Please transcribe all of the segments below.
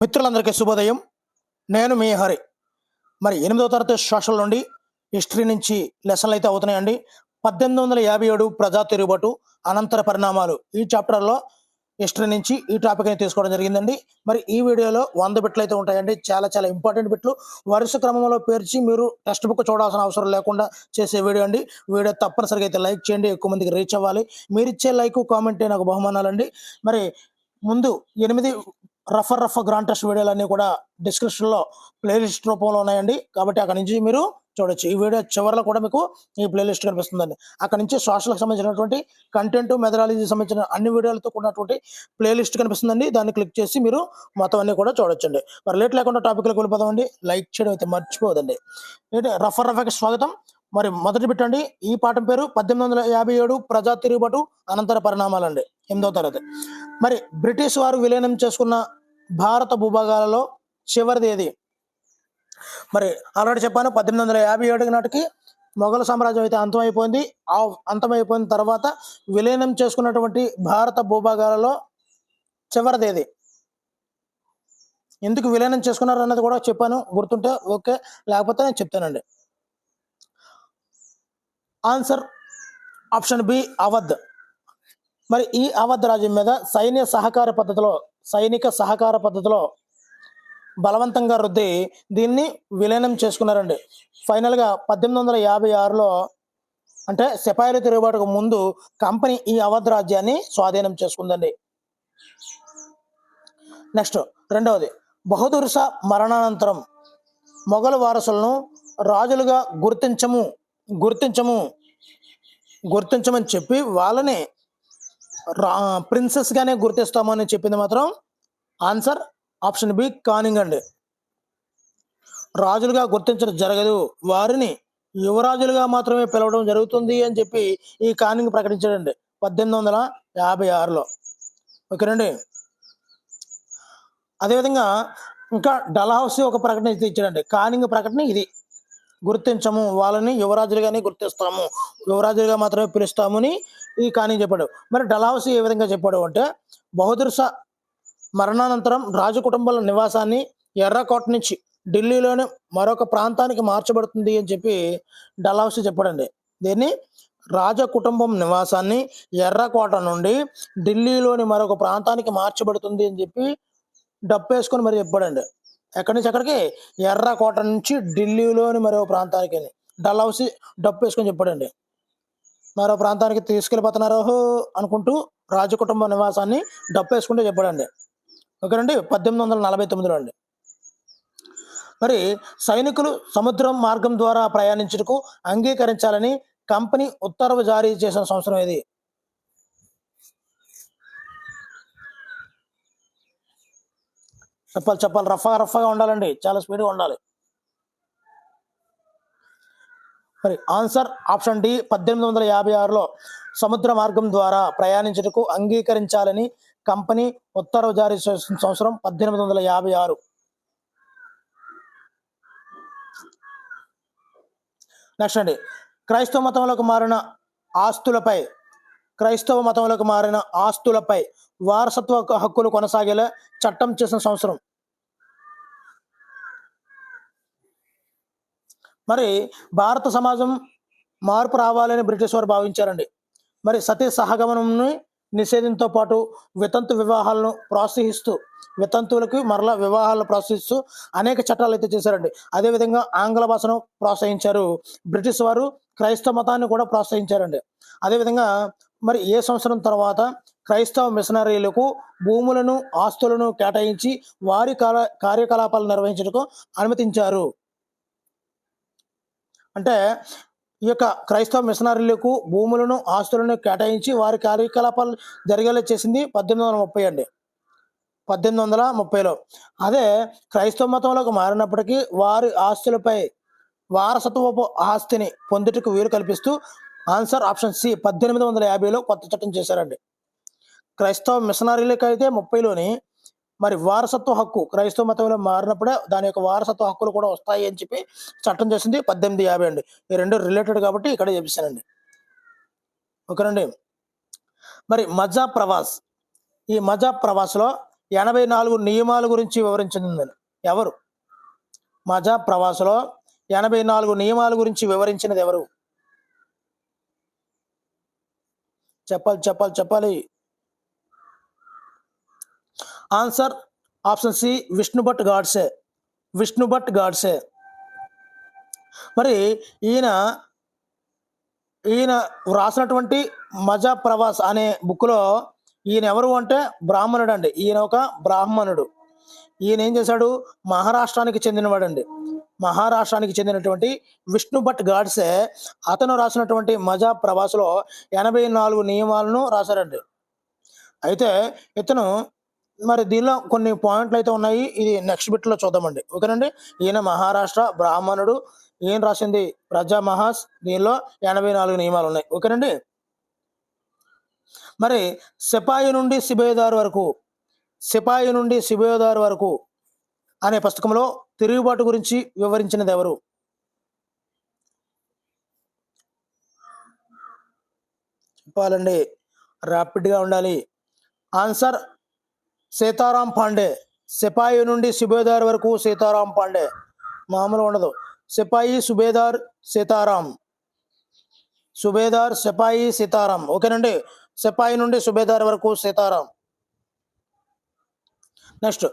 మిత్రులందరికీ శుభోదయం. నేను మీ హరి. మరి 8వ తరగతి సోషల్ నుండి హిస్టరీ నుంచి లెసన్లు అయితే అవుతున్నాయండి. 1857 ప్రజా తిరుగుబాటు అనంతర పరిణామాలు ఈ చాప్టర్లో హిస్టరీ నుంచి ఈ టాపిక్ని తీసుకోవడం జరిగిందండి. మరి ఈ వీడియోలో 100 బిట్లు అయితే ఉంటాయండి. చాలా చాలా ఇంపార్టెంట్ బిట్లు వరుస క్రమంలో పేర్చి మీరు టెక్స్ట్ బుక్ చూడాల్సిన అవసరం లేకుండా చేసే వీడియో అండి. వీడియో తప్పనిసరిగా అయితే లైక్ చేయండి, ఎక్కువ మందికి రీచ్ అవ్వాలి. మీరు ఇచ్చే లైక్ కామెంటే నాకు బహుమానాలండి. మరి ముందు 8 రఫ్ గ్రాండ్ టెస్ట్ వీడియోలన్నీ కూడా డిస్క్రిప్షన్లో ప్లేలిస్ట్ రూపంలో ఉన్నాయండి. కాబట్టి అక్కడ నుంచి మీరు చూడొచ్చు. ఈ వీడియో చివరిలో కూడా మీకు ఈ ప్లేలిస్ట్ కనిపిస్తుందండి. అక్కడ నుంచి సోషల్కి సంబంధించినటువంటి కంటెంట్ మెథడాలజీ సంబంధించిన అన్ని వీడియోలతో కూడినటువంటి ప్లేలిస్ట్ కనిపిస్తుందండి. దాన్ని క్లిక్ చేసి మీరు మొత్తం అన్ని కూడా చూడొచ్చండి. మరి లేట్ లేకుండా టాపిక్లోకి వెళ్ళిపోదామండి. లైక్ చేయడం అయితే మర్చిపోదండి. రఫ్కి స్వాగతం. మరి మొదటి పెట్టండి. ఈ పాఠం పేరు 1857 ప్రజా తిరుగుబాటు అనంతర పరిణామాలండి. 8వ తరగతి. మరి బ్రిటిష్ వారు విలీనం చేసుకున్న భారత భూభాగాలలో చివరిది ఏది? మరి ఆల్రెడీ చెప్పాను, 1857 నాటికి మొఘల్ సామ్రాజ్యం అయితే అంతమైపోయింది. ఆ అంతమైపోయిన తర్వాత విలీనం చేసుకున్నటువంటి భారత భూభాగాలలో చివరిది ఏది? ఎందుకు విలీనం చేసుకున్నారు అన్నది కూడా చెప్పాను, గుర్తుంటే ఓకే, లేకపోతే నేను చెప్తానండి. Answer option B, Awadh. మరి ఈ అవధ్ రాజ్యం మీద సైనిక సహకార పద్ధతిలో బలవంతంగా రుద్ది దీన్ని విలీనం చేసుకున్నారండి. ఫైనల్గా 1856లో అంటే సిపాయిల తిరుగుబాటుకు ముందు కంపెనీ ఈ అవధ్ రాజ్యాన్ని స్వాధీనం చేసుకుందండి. నెక్స్ట్ రెండవది, బహదూర్ షా మరణానంతరం మొఘల్ వారసులను రాజులుగా గుర్తించమని చెప్పి వాళ్ళని ప్రిన్సెస్ గానే గుర్తిస్తామని చెప్పింది మాత్రం ఆన్సర్ ఆప్షన్ బి, కానింగ్ అండి. రాజులుగా గుర్తించడం జరగదు, వారిని యువరాజులుగా మాత్రమే పిలవడం జరుగుతుంది అని చెప్పి ఈ కానింగ్ ప్రకటించాడండి 1856లో. ఓకేనండి. అదేవిధంగా ఇంకా డల్హౌసీ ఒక ప్రకటన ఇచ్చాడండి. కానింగ్ ప్రకటన ఇది, గుర్తించము, వాళ్ళని యువరాజులుగానే గుర్తిస్తాము, యువరాజులుగా మాత్రమే పిలుస్తామని ఈ కానింగ్ చెప్పాడు. మరి డల్హౌసీ ఏ విధంగా చెప్పాడు అంటే, బహదూర్ షా మరణానంతరం రాజు కుటుంబాల నివాసాన్ని ఎర్రకోట నుంచి ఢిల్లీలోని మరొక ప్రాంతానికి మార్చబడుతుంది అని చెప్పి డల్హౌసీ చెప్పాడండి. దీన్ని రాజ కుటుంబం నివాసాన్ని ఎర్రకోట నుండి ఢిల్లీలోని మరొక ప్రాంతానికి మార్చబడుతుంది అని చెప్పి డప్పేసుకొని మరి చెప్పాడండి. ఎక్కడి నుంచి ఎక్కడికి? ఎర్రకోట నుంచి ఢిల్లీలోని మరో ప్రాంతానికి డల్హౌసీ డప్పేసుకొని చెప్పాడండి. మరో ప్రాంతానికి తీసుకెళ్ళిపోతున్నారు అనుకుంటూ రాజ కుటుంబ నివాసాన్ని డప్పేసుకుంటూ చెప్పాడండి. ఓకేనండి. 1849లో అండి. మరి సైనికులు సముద్రం మార్గం ద్వారా ప్రయాణించుటకు అంగీకరించాలని కంపెనీ ఉత్తర్వు జారీ చేసిన సంవత్సరం ఏది? చెప్పాలి, రఫ్గా ఉండాలండి, చాలా స్పీడ్గా ఉండాలి. మరి ఆన్సర్ ఆప్షన్ డి, 1856లో సముద్ర మార్గం ద్వారా ప్రయాణించుటకు అంగీకరించాలని కంపెనీ ఉత్తర్వు జారీ చేసిన సంవత్సరం 1856. నెక్స్ట్ అండి, క్రైస్తవ మతంలోకి మారిన ఆస్తులపై వారసత్వ హక్కులు కొనసాగేలా చట్టం చేసిన సంవత్సరం. మరి భారత సమాజం మార్పు రావాలని బ్రిటిష్ వారు భావించారండి. మరి సతీ సహగమనంని నిషేధంతో పాటు వితంతువులకు మరలా వివాహాలను ప్రోత్సహిస్తూ అనేక చట్టాలు అయితే చేశారండి. అదేవిధంగా ఆంగ్ల భాషను ప్రోత్సహించారు. బ్రిటిష్ వారు క్రైస్తవ మతాన్ని కూడా ప్రోత్సహించారండి. అదేవిధంగా మరి ఏ సంవత్సరం తర్వాత క్రైస్తవ మిషనరీలకు భూములను ఆస్తులను కేటాయించి వారి కార్యకలాపాలు నిర్వహించడానికి అనుమతించారు. అంటే ఈ యొక్క క్రైస్తవ మిషనరీలకు భూములను ఆస్తులను కేటాయించి వారి కార్యకలాపాలు జరిగేలా చేసింది 1830 అండి. 1830లో. అదే క్రైస్తవ మతంలోకి మారినప్పటికీ వారి ఆస్తులపై వారసత్వపు ఆస్తిని పొందుటకు వీలు కల్పిస్తూ ఆన్సర్ ఆప్షన్ సి, 1850లో కొత్త చట్టం చేశారండి. క్రైస్తవ మిషనరీలకు అయితే 30లోని మరి వారసత్వ హక్కు క్రైస్తవ మతంలో మారినప్పుడే దాని యొక్క వారసత్వ హక్కులు కూడా వస్తాయి అని చెప్పి చట్టం చేసింది 1850 అండి. ఈ రెండు రిలేటెడ్ కాబట్టి ఇక్కడ చెప్పిస్తానండి. ఓకేనండి. మరి మజా ప్రవాస్, ఈ మజా ప్రవాస్లో 84 నియమాల గురించి వివరించింది ఎవరు? మజా ప్రవాసలో 84 నియమాల గురించి వివరించినది ఎవరు? చెప్పాలి. Answer option C Vishnu Bhat Godse. మరి ఈయన రాసినటువంటి మజా ప్రవాస్ అనే బుక్లో ఈయన ఎవరు అంటే బ్రాహ్మణుడు అండి. ఈయన ఒక బ్రాహ్మణుడు. ఈయన ఏం చేశాడు? మహారాష్ట్రానికి చెందినటువంటి విష్ణు భట్ గాడ్సే అతను రాసినటువంటి మజా ప్రవాస్లో 84 నియమాలను రాశారండి. అయితే ఇతను మరి దీనిలో కొన్ని పాయింట్లు అయితే ఉన్నాయి. ఇది నెక్స్ట్ బిట్లో చూద్దామండి. ఓకేనండి. ఈయన మహారాష్ట్ర బ్రాహ్మణుడు. ఈయన రాసింది ప్రజా మహాస్. దీనిలో 84 నియమాలు ఉన్నాయి. ఓకేనండి. మరి సిపాయి నుండి సిబేదార్ వరకు అనే పుస్తకంలో తిరుగుబాటు గురించి వివరించినది ఎవరు? చెప్పాలండి, ర్యాపిడ్గా ఉండాలి. ఆన్సర్ సీతారాం పాండే. సిపాయి నుండి సుబేదార్ వరకు సీతారాం పాండే. మామూలు ఉండదు. సిపాయి సుబేదార్ సిపాయి సీతారాం. ఓకేనండి. సిపాయి నుండి సుబేదార్ వరకు సీతారాం. నెక్స్ట్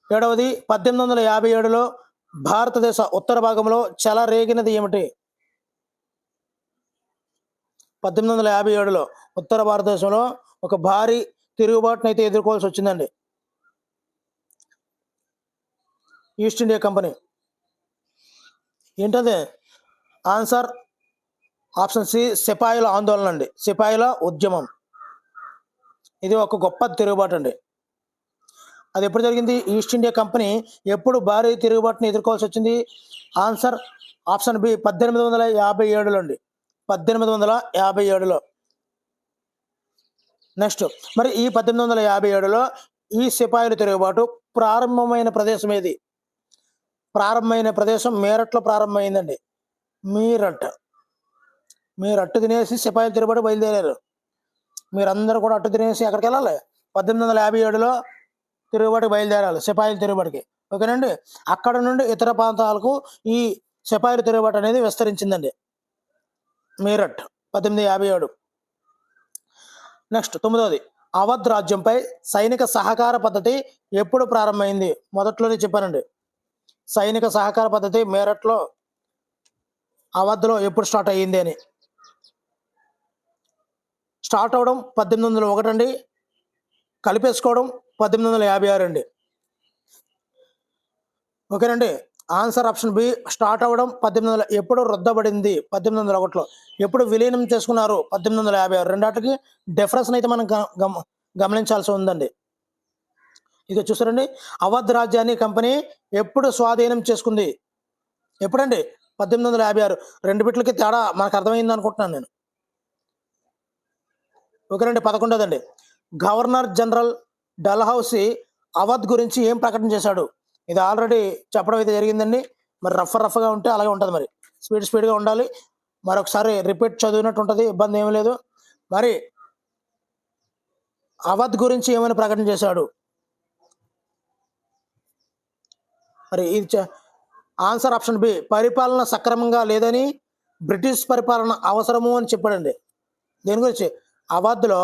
7వది 1857లో భారతదేశ ఉత్తర భాగంలో చెలరేగినది ఏమిటి? 1857లో ఉత్తర భారతదేశంలో ఒక భారీ తిరుగుబాటును అయితే ఎదుర్కోవాల్సి వచ్చిందండి. East India company. ఏంటది? ఆన్సర్ ఆప్షన్ సి సిపాయిల ఆందోళన అండి. సిపాయిల ఉద్యమం. ఇది ఒక గొప్ప తిరుగుబాటు అండి. అది ఎప్పుడు జరిగింది? ఈస్ట్ ఇండియా కంపెనీ ఎప్పుడు భారీ తిరుగుబాటుని ఎదుర్కోవాల్సి వచ్చింది? ఆన్సర్ ఆప్షన్ బి 1857లో అండి. 1857లో. నెక్స్ట్ మరి ఈ 1857లో ఈ సిపాయిల తిరుగుబాటు ప్రారంభమైన ప్రదేశం ఏది? ప్రారంభమైన ప్రదేశం మీరట్లో ప్రారంభమైందండి. మీరట్టు తినేసి సిపాయిల తిరుగుబాటు బయలుదేరారు. మీరందరూ కూడా అట్టు తినేసి ఎక్కడికి వెళ్ళాలి? 1857లో తిరుగుబాటుకి బయలుదేరాలి, సిపాయిల తిరుగుబాటుకి. ఓకేనండి. అక్కడ నుండి ఇతర ప్రాంతాలకు ఈ సిపాయిల తిరుగుబాటు అనేది విస్తరించిందండి. మీరట్ 1857. నెక్స్ట్ 9వది అవధ్ రాజ్యంపై సైనిక సహకార పద్ధతి ఎప్పుడు ప్రారంభమైంది? మొదట్లోనే చెప్పానండి. సైనిక సహకార పద్ధతి మీరట్లో అవధ్లో ఎప్పుడు స్టార్ట్ అయ్యింది అని. స్టార్ట్ అవడం 1801 అండి. కలిపేసుకోవడం 1856 అండి. ఓకేనండి. ఆన్సర్ ఆప్షన్ బి స్టార్ట్ అవ్వడం 1800. ఎప్పుడు రద్దబడింది? 1801లో. ఎప్పుడు విలీనం చేసుకున్నారు? 1856. రెండాటికి డిఫరెన్స్ అయితే మనం గమనించాల్సి ఉందండి. ఇక చూసారండి, అవధ్ రాజ్యాన్ని కంపెనీ ఎప్పుడు స్వాధీనం చేసుకుంది? ఎప్పుడండి? 1856. 2 బిట్లకి తేడా మనకు అర్థమైంది అనుకుంటున్నాను నేను. ఓకేనండి. 11వదండి గవర్నర్ జనరల్ డల్హౌసీ అవధ్ గురించి ఏం ప్రకటన చేశాడు? ఇది ఆల్రెడీ చెప్పడం అయితే జరిగిందండి. మరి రఫ్గా ఉంటే అలాగే ఉంటుంది. మరి స్పీడ్గా ఉండాలి. మరొకసారి రిపీట్ చదివినట్టు ఉంటుంది, ఇబ్బంది ఏమీ లేదు. మరి అవధ్ గురించి ఏమైనా ప్రకటన చేశాడు? మరి ఇది ఆన్సర్ ఆప్షన్ బి పరిపాలన సక్రమంగా లేదని, బ్రిటిష్ పరిపాలన అవసరము అని చెప్పాడండి. దేని గురించి? అవధ్లో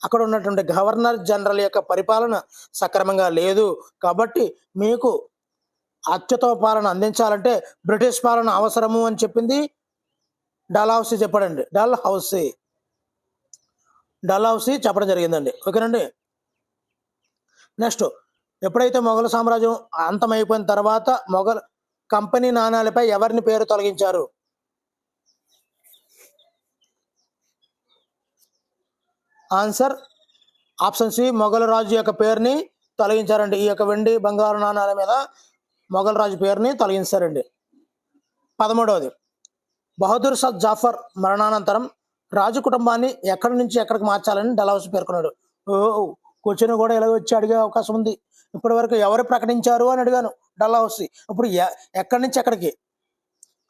అక్కడ ఉన్నటువంటి గవర్నర్ జనరల్ యొక్క పరిపాలన సక్రమంగా లేదు, కాబట్టి మీకు అత్యుత్తమ పాలన అందించాలంటే బ్రిటిష్ పాలన అవసరము అని చెప్పింది డల్హౌసీ చెప్పాడండి. డల్హౌసీ చెప్పడం జరిగిందండి. ఓకేనండి. నెక్స్ట్ ఎప్పుడైతే మొఘల్ సామ్రాజ్యం అంతమైపోయిన తర్వాత మొఘల్ కంపెనీ నాణాలపై ఎవరిని పేరు తొలగించారు? ఆన్సర్ ఆప్షన్ సి మొఘల్ రాజు యొక్క పేరుని తొలగించారండి. ఈ యొక్క వెండి బంగారు నాణాల మీద మొఘల్ రాజు పేరుని తొలగించారండి. 13వది బహదూర్ షా జాఫర్ మరణానంతరం రాజు కుటుంబాన్ని ఎక్కడి నుంచి ఎక్కడికి మార్చాలని డల్హౌసీ పేర్కొన్నాడు. క్వశ్చన్ కూడా ఇలా వచ్చి అడిగే అవకాశం ఉంది. ఇప్పటి వరకు ఎవరు ప్రకటించారు అని అడిగాను డల్హౌసీ. ఇప్పుడు ఎక్కడి నుంచి ఎక్కడికి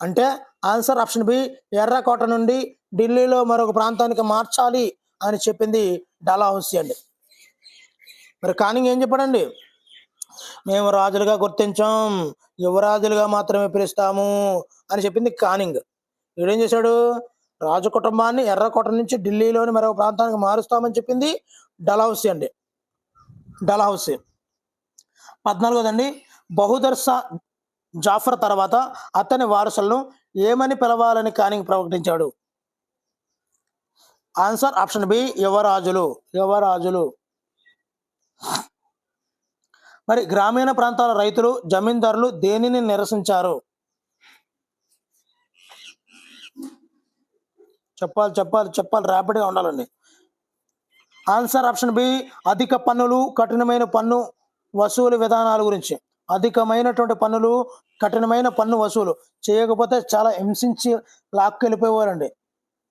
అంటే ఆన్సర్ ఆప్షన్ బి ఎర్రకోట నుండి ఢిల్లీలో మరొక ప్రాంతానికి మార్చాలి అని చెప్పింది డల్హౌసీ అండి. మరి కానింగ్ ఏం చెప్పాడండి? మేము రాజులుగా గుర్తించాం, యువరాజులుగా మాత్రమే పిలుస్తాము అని చెప్పింది కానింగ్. వీడేం చేశాడు? రాజు కుటుంబాన్ని ఎర్రకోట నుంచి ఢిల్లీలోని మరొక ప్రాంతానికి మారుస్తామని చెప్పింది డల్హౌసీ అండి. డల్హౌసీ. 14వదండి, బహదూర్ షా జాఫర్ తర్వాత అతని వారసులను ఏమని పిలవాలని కానింగ్ ప్రకటించాడు? ఆన్సర్ ఆప్షన్ బి, యువరాజులు. యువరాజులు. మరి గ్రామీణ ప్రాంతాల రైతులు, జమీందారులు దేనిని నిరసించారు? చెప్పాలి ర్యాపిడ్గా ఉండాలండి. ఆన్సర్ ఆప్షన్ బి, అధిక పన్నులు, కఠినమైన పన్ను వసూలు విధానాల గురించి. అధికమైనటువంటి పన్నులు, కఠినమైన పన్ను వసూలు చేయకపోతే చాలా హింసించి లాక్కెళ్ళిపోయేవారండి.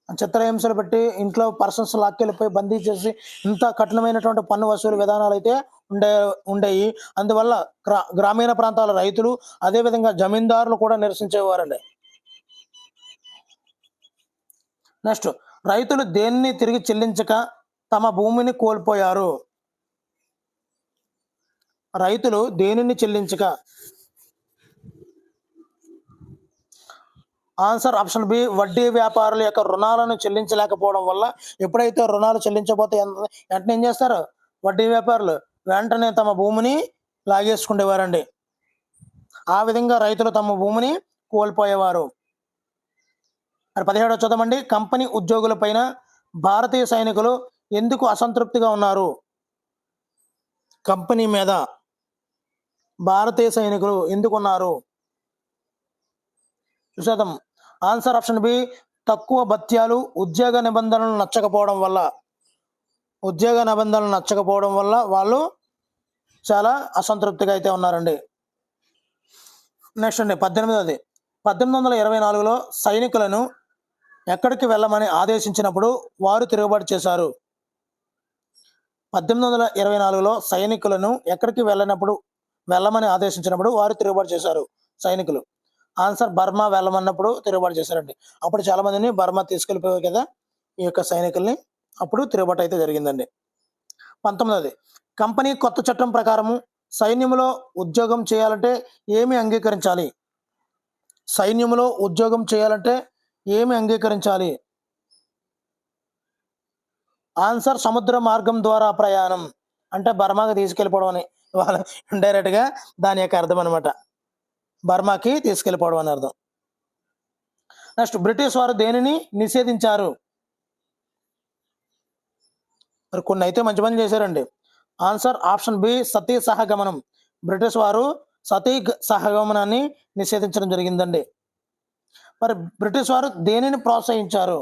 చిత్రహింసలు పెట్టి ఇంట్లో పర్సన్స్ లాక్కెళ్ళిపోయి బందీ చేసి ఇంత కఠినమైనటువంటి పన్ను వసూలు విధానాలు అయితే ఉండేవి. అందువల్ల గ్రామీణ ప్రాంతాల రైతులు, అదేవిధంగా జమీందారులు కూడా నిరసించేవారండి. నెక్స్ట్, రైతులు దేన్ని తిరిగి చెల్లించక తమ భూమిని కోల్పోయారు? రైతులు దేనిని చెల్లించక? ఆన్సర్ ఆప్షన్ బి, వడ్డీ వ్యాపారుల యొక్క రుణాలను చెల్లించలేకపోవడం వల్ల. ఎప్పుడైతే రుణాలు చెల్లించకపోతే వెంటనే ఏం చేస్తారు? వడ్డీ వ్యాపారులు వెంటనే తమ భూమిని లాగేసుకునేవారండి. ఆ విధంగా రైతులు తమ భూమిని కోల్పోయేవారు. మరి 17వ చూద్దామండి. కంపెనీ ఉద్యోగుల పైన భారతీయ సైనికులు ఎందుకు అసంతృప్తిగా ఉన్నారు? కంపెనీ మీద భారతీయ సైనికులు ఎందుకున్నారు? చూసేద్దాం. ఆన్సర్ ఆప్షన్ బి, తక్కువ భత్యాలు, ఉద్యోగ నిబంధనలు నచ్చకపోవడం వల్ల. ఉద్యోగ నిబంధనలు నచ్చకపోవడం వల్ల వాళ్ళు చాలా అసంతృప్తిగా అయితే ఉన్నారండి. నెక్స్ట్ అండి, 18వది. 1824లో సైనికులను ఎక్కడికి వెళ్ళమని ఆదేశించినప్పుడు వారు తిరుగుబాటు చేశారు? 1824లో సైనికులను ఎక్కడికి వెళ్ళమని ఆదేశించినప్పుడు వారు తిరుగుబాటు చేశారు సైనికులు. ఆన్సర్ బర్మా వెళ్ళమన్నప్పుడు తిరుగుబాటు చేశారండి. అప్పుడు చాలా మందిని బర్మా తీసుకెళ్ళిపోయారు కదా ఈ యొక్క సైనికుల్ని. అప్పుడు తిరుగుబాటు అయితే జరిగిందండి. 19వది. కంపెనీ కొత్త చట్టం ప్రకారము సైన్యంలో ఉద్యోగం చేయాలంటే ఏమి అంగీకరించాలి? సైన్యంలో ఉద్యోగం చేయాలంటే ఏమి అంగీకరించాలి? ఆన్సర్ సముద్ర మార్గం ద్వారా ప్రయాణం. అంటే బర్మాకి తీసుకెళ్ళిపోవడం అని వాళ్ళ డైరెక్ట్గా దాని యొక్క అర్థం అనమాట. బర్మాకి తీసుకెళ్ళిపోవడం అని అర్థం. నెక్స్ట్, బ్రిటిష్ వారు దేనిని నిషేధించారు? మరి కొన్ని అయితే మంచి పని చేశారండి. ఆన్సర్ ఆప్షన్ బి, సతీ సహగమనం. బ్రిటిష్ వారు సతీ సహగమనాన్ని నిషేధించడం జరిగిందండి. మరి బ్రిటిష్ వారు దేనిని ప్రోత్సహించారు?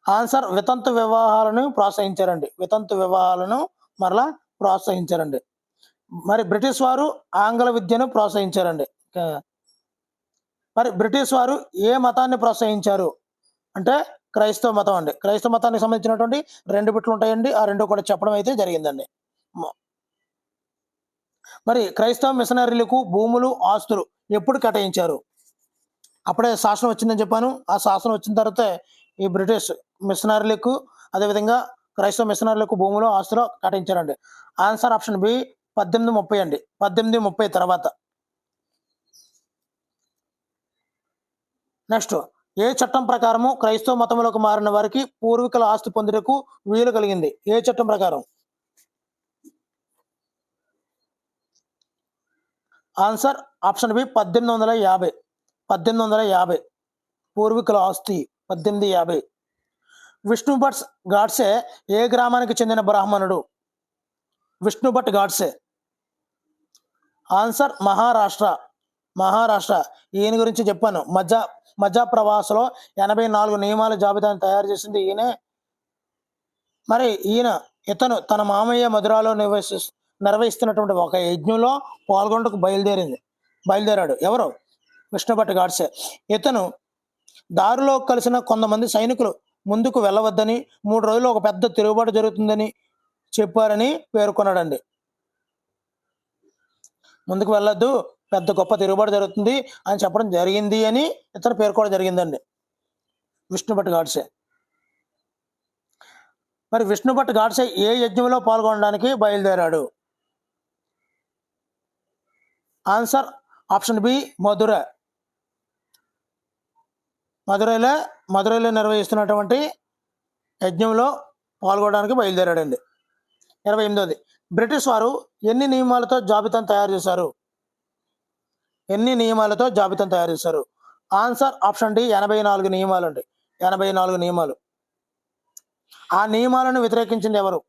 ఆన్సర్ వితంతు వివాహాలను ప్రోత్సహించారండి. వితంతు వివాహాలను మరలా ప్రోత్సహించారండి. మరి బ్రిటిష్ వారు ఆంగ్ల విద్యను ప్రోత్సహించారండి. మరి బ్రిటిష్ వారు ఏ మతాన్ని ప్రోత్సహించారు అంటే క్రైస్తవ మతం అండి. క్రైస్తవ మతానికి సంబంధించినటువంటి 2 బిట్లు ఉంటాయండి. ఆ 2 కూడా చెప్పడం అయితే జరిగిందండి. మరి క్రైస్తవ మిషనరీలకు భూములు, ఆస్తులు ఎప్పుడు కేటాయించారు? అప్పుడే శాసనం వచ్చిందని చెప్పాను. ఆ శాసనం వచ్చిన తర్వాత ఈ బ్రిటిష్ మిషనరీలకు, అదేవిధంగా క్రైస్తవ మిషనరీలకు భూములు, ఆస్తులు కేటాయించారండి. ఆన్సర్ ఆప్షన్ బి, 1830 అండి. 1830 తర్వాత. నెక్స్ట్, ఏ చట్టం ప్రకారము క్రైస్తవ మతంలోకి మారిన వారికి పూర్వీకుల ఆస్తి పొందుటకు వీలు కలిగింది? ఏ చట్టం ప్రకారం? Answer option B, 1850. 1850 పూర్వీకుల ఆస్తి 1850. విష్ణుభట్ గాడ్సే ఏ గ్రామానికి చెందిన బ్రాహ్మణుడు? విష్ణుభట్ గాడ్సే. ఆన్సర్ మహారాష్ట్ర. మహారాష్ట్ర. ఈయన గురించి చెప్పాను. మధ్యప్రవాసలో 84 నియమాల జాబితాను తయారు చేసింది ఈయనే. మరి ఇతను తన మామయ్య మధురాలో నిర్వహిస్తున్నటువంటి ఒక యజ్ఞంలో పాల్గొనడానికి బయలుదేరాడు. ఎవరు? విష్ణుభట్ గాడ్సే. ఇతను దారిలో కలిసిన కొంతమంది సైనికులు ముందుకు వెళ్ళవద్దని, 3 రోజులు ఒక పెద్ద తిరుగుబాటు జరుగుతుందని చెప్పారని పేర్కొన్నాడండి. ముందుకు వెళ్ళొద్దు, పెద్ద గొప్ప తిరుగుబాటు జరుగుతుంది అని చెప్పడం జరిగింది అని ఇతను పేర్కోవడం జరిగిందండి, విష్ణుభట్ గాడ్సే. మరి విష్ణుభట్ గాడ్సే ఏ యజ్ఞంలో పాల్గొనడానికి బయలుదేరాడు? ఆన్సర్ ఆప్షన్ బి మధుర. మధురైలో నిర్వహిస్తున్నటువంటి యజ్ఞంలో పాల్గొనడానికి బయలుదేరాడండి. 28ది, బ్రిటిష్ వారు ఎన్ని నియమాలతో జాబితాను తయారు చేశారు? ఆన్సర్ ఆప్షన్ డి 84 నియమాలు అండి. 84 నియమాలు. ఆ నియమాలను వ్యతిరేకించింది ఎవరు?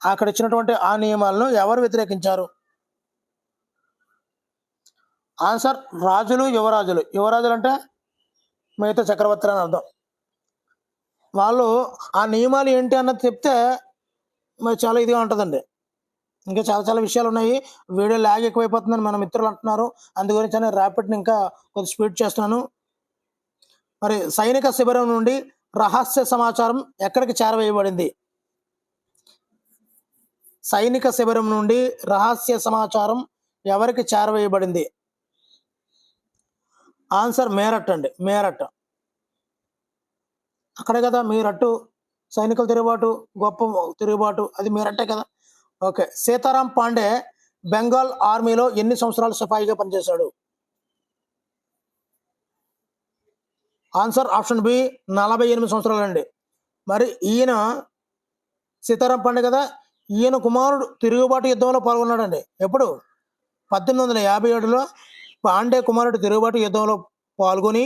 అక్కడ ఇచ్చినటువంటి ఆ నియమాలను ఎవరు వ్యతిరేకించారు? ఆన్సర్ రాజులు, యువరాజులు. యువరాజులు అంటే మిగతా చక్రవర్తులు అని అర్థం. వాళ్ళు ఆ నియమాలు ఏంటి అన్నది చెప్తే మరి చాలా ఇదిగా ఉంటుందండి. ఇంకా చాలా చాలా విషయాలు ఉన్నాయి. వీడియో ల్యాగ్ ఎక్కువైపోతుందని మన మిత్రులు అంటున్నారు. అందు గురించి నేను ర్యాపిడ్ని ఇంకా కొద్ది స్పీడ్ చేస్తున్నాను. మరి సైనిక శిబిరం నుండి రహస్య సమాచారం ఎక్కడికి చేరవేయబడింది? సైనిక శిబిరం నుండి రహస్య సమాచారం ఎవరికి చేరవేయబడింది? ఆన్సర్ మేరట్ అండి. మేరట్. అక్కడే కదా మీరట్టు సైనికుల తిరుగుబాటు, గొప్ప తిరుగుబాటు, అది మీరట్టే కదా. ఓకే. సీతారాం పాండే బెంగాల్ ఆర్మీలో ఎన్ని సంవత్సరాలు సిపాయిగా పనిచేశాడు? ఆన్సర్ ఆప్షన్ బి 48 సంవత్సరాలు అండి. మరి ఈయన సీతారాం పాండే కదా, ఈయన కుమారుడు తిరుగుబాటు యుద్ధంలో పాల్గొన్నాడండి. ఎప్పుడు? 1857లో పాండే కుమారుడు తిరుగుబాటు యుద్ధంలో పాల్గొని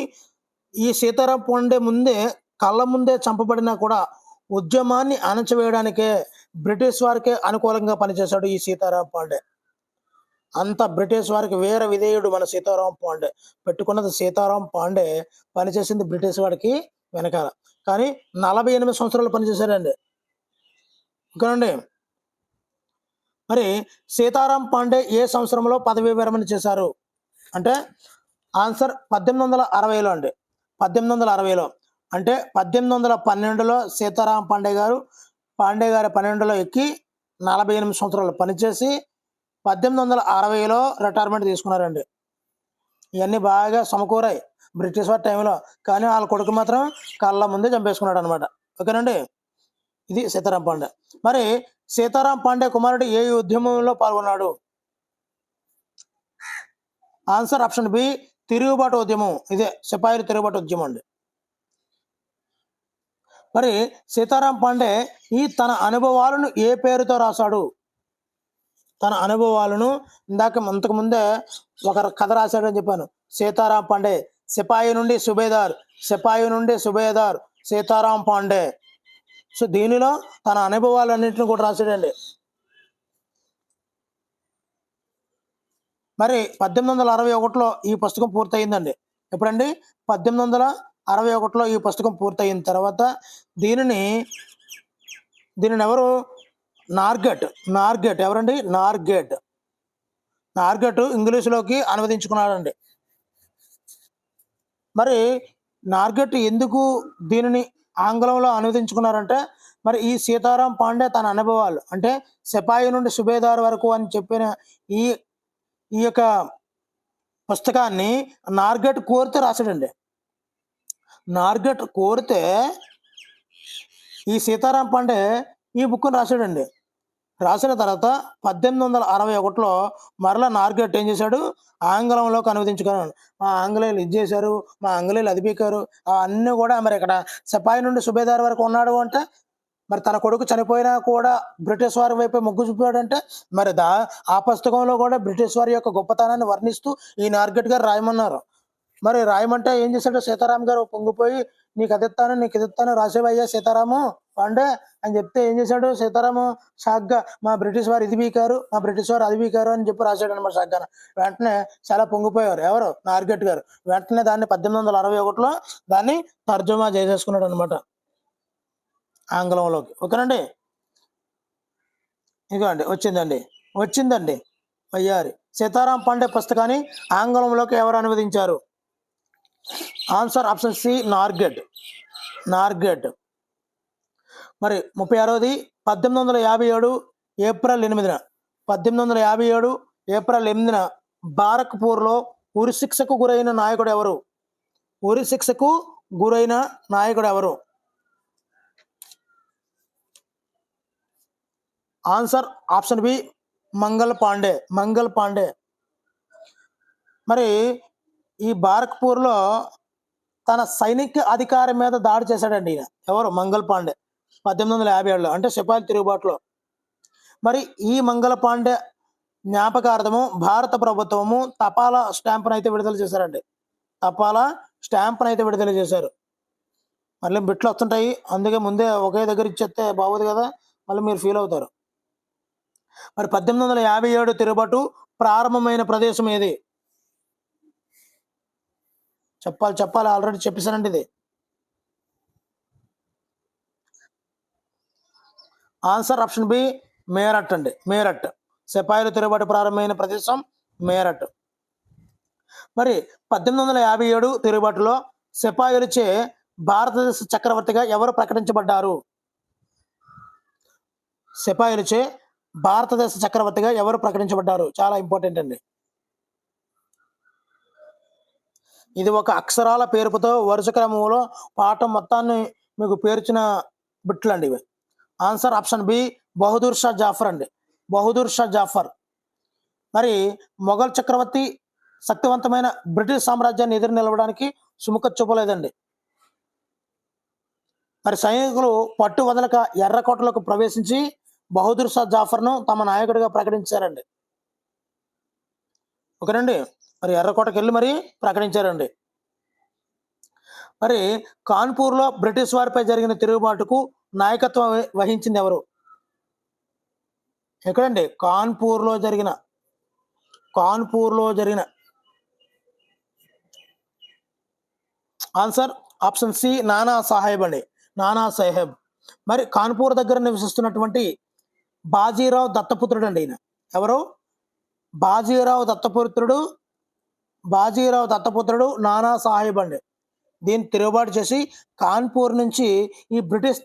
ఈ సీతారాం పాండే కళ్ళ ముందే చంపబడినా కూడా ఉద్యమాన్ని అణచివేయడానికే బ్రిటిష్ వారికే అనుకూలంగా పనిచేశాడు ఈ సీతారాం పాండే. అంత బ్రిటిష్ వారికి వీర విధేయుడు మన సీతారాం పాండే. పెట్టుకున్నది సీతారాం పాండే, పనిచేసింది బ్రిటిష్ వాడికి వెనకాల. కానీ 48 సంవత్సరాలు పనిచేశాడండి. ఓకేనండి. మరి సీతారాం పాండే ఏ సంవత్సరంలో పదవీ విరమణ చేశారు అంటే ఆన్సర్ 1860లో అండి. 1860లో అంటే 1812లో సీతారాం పాండే గారు 12లో ఎక్కి 48 సంవత్సరాలు పనిచేసి 1860లో రిటైర్మెంట్ తీసుకున్నారండి. ఇవన్నీ బాగా సమకూరాయి బ్రిటిష్ వారి టైంలో. కానీ వాళ్ళ కొడుకు మాత్రం కళ్ళ ముందే చంపేసుకున్నాడు అనమాట. ఓకేనండి. ఇది సీతారాం పాండే. మరి సీతారాం పాండే కుమారుడు ఏ ఉద్యమంలో పాల్గొన్నాడు? ఆన్సర్ ఆప్షన్ బి తిరుగుబాటు ఉద్యమం. ఇదే సిపాయిల తిరుగుబాటు ఉద్యమం అండి. మరి సీతారాం పాండే తన అనుభవాలను ఏ పేరుతో రాశాడు? తన అనుభవాలను ఇంతకు ముందే ఒక కథ రాశాడని చెప్పాను. సీతారాం పాండే సిపాయి నుండి సుబేదార్ సీతారాం పాండే. సో దీనిలో తన అనుభవాలన్నింటిని కూడా రాశాడండి. మరి 1861లో ఈ పుస్తకం పూర్తయిందండి. ఎప్పుడండి? 1861లో ఈ పుస్తకం పూర్తయిన తర్వాత దీనిని ఎవరు? నార్గెట్ ఎవరండి? నార్గెట్ ఇంగ్లీష్లోకి అనువదించుకున్నాడండి. మరి నార్గెట్ ఎందుకు దీనిని ఆంగ్లంలో అనువదించుకున్నారంటే మరి ఈ సీతారాం పాండే తన అనుభవాలు అంటే సిపాయి నుండి సుబేదార్ వరకు అని చెప్పిన ఈ యొక్క పుస్తకాన్ని నార్గెట్ కోరితే రాశాడండి. నార్గెట్ కోరితే ఈ సీతారాం పాండే ఈ బుక్ని రాశాడండి. రాసిన తర్వాత 1861లో మరలా నార్గెట్ ఏం చేశాడు? ఆంగ్లంలోకి అనువదించుకున్నాడు. మా ఆంగ్లేయులు ఇది చేశారు, మా ఆంగ్లేయులు అది పీకారు, అవన్నీ కూడా మరి ఇక్కడ సిపాయి నుండి సుబేదార్ వరకు ఉన్నాడు అంటే మరి తన కొడుకు చనిపోయినా కూడా బ్రిటిష్ వారి వైపే మొగ్గు చూపాడంటే మరి ఆ పుస్తకంలో కూడా బ్రిటిష్ వారి యొక్క గొప్పతనాన్ని వర్ణిస్తూ ఈ నార్గెట్ గారు రాయమన్నారు. మరి రాయమంటే ఏం చేశాడు? సీతారాం గారు పొంగిపోయి నీకు ఎదిస్తాను రాసేవయ్యా సీతారాము పాండే అని చెప్తే ఏం చేశాడు? సీతారాము షాక్గా మా బ్రిటిష్ వారు ఇది బీకారు, మా బ్రిటిష్ వారు అది బీకారు అని చెప్పి రాశాడు అనమాట షాక్గా. వెంటనే చాలా పొంగిపోయారు. ఎవరు? నార్గెట్ గారు. వెంటనే దాన్ని 1861లో దాన్ని తర్జుమా చేసేసుకున్నాడు అనమాట ఆంగ్లంలోకి. ఓకేనండి. ఇదిగోండి వచ్చిందండి అయ్యారి. సీతారాం పాండే పుస్తకాన్ని ఆంగ్లంలోకి ఎవరు అనువదించారు? ఆన్సర్ ఆప్షన్ సి నార్గెట్. మరి 36ది 1857 ఏప్రిల్ 8న బారక్పూర్లో ఉరిశిక్షకు గురైన నాయకుడు ఎవరు? Answer option B Mangal Pandey. Mangal Pandey. మరి ఈ బారక్పూర్లో తన సైనిక అధికారి మీద దాడి చేశాడండి ఈయన. ఎవరు? మంగల్ పాండే. 1857లో, అంటే సిపాయిల తిరుగుబాటులో. మరి ఈ మంగళ పాండే జ్ఞాపకార్థము భారత ప్రభుత్వము తపాలా స్టాంపును అయితే విడుదల చేశారండి. తపాలా స్టాంపును అయితే విడుదల చేశారు. మళ్ళీ బిట్లు వస్తుంటాయి, అందుకే ముందే ఒకే దగ్గర ఇచ్చేస్తే బాగోదు కదా, మళ్ళీ మీరు ఫీల్ అవుతారు. మరి 1857 తిరుగుబాటు ప్రారంభమైన ప్రదేశం ఏది? చెప్పాలి, ఆల్రెడీ చెప్పేశానండి ఇది. ఆన్సర్ ఆప్షన్ బి మేరట్ అండి. మేరట్. సిపాయిల తిరుగుబాటు ప్రారంభమైన ప్రదేశం మేరట్. మరి 1857 తిరుగుబాటులో సిపాయిలచే భారతదేశ చక్రవర్తిగా ఎవరు ప్రకటించబడ్డారు? సిపాయిలచే భారతదేశ చక్రవర్తిగా ఎవరు ప్రకటించబడ్డారు? చాలా ఇంపార్టెంట్ అండి. ఇది ఒక అక్షరాల పేరుతో వరుస క్రమంలో పాఠం మొత్తాన్ని మీకు పేర్చిన బిట్లు అండి ఇవి. Answer option B Bahadur Shah Zafar అండి. బహదూర్ షా జాఫర్. మరి మొఘల్ చక్రవర్తి శక్తివంతమైన బ్రిటిష్ సామ్రాజ్యాన్ని ఎదురు నిలవడానికి సుముఖ చూపలేదండి. మరి సైనికులు పట్టు వదలక ఎర్రకోటలకు ప్రవేశించి బహదూర్ షా జాఫర్ను తమ నాయకుడిగా ప్రకటించారండి. ఓకేనండి. మరి ఎర్రకోటకి వెళ్ళి మరి ప్రకటించారండి. మరి కాన్పూర్లో బ్రిటిష్ వారిపై జరిగిన తిరుగుబాటుకు నాయకత్వం వహించింది ఎవరు? ఎక్కడండి? కాన్పూర్లో జరిగిన answer option C Nana Saheb అండి. నానా సాహెబ్. మరి కాన్పూర్ దగ్గర నివసిస్తున్నటువంటి బాజీరావు దత్తపుత్రుడు అండి ఈయన. ఎవరు? బాజీరావు దత్తపుత్రుడు నానా సాహెబ్ అండి. దీన్ని తిరుగుబాటు చేసి కాన్పూర్ నుంచి ఈ బ్రిటిష్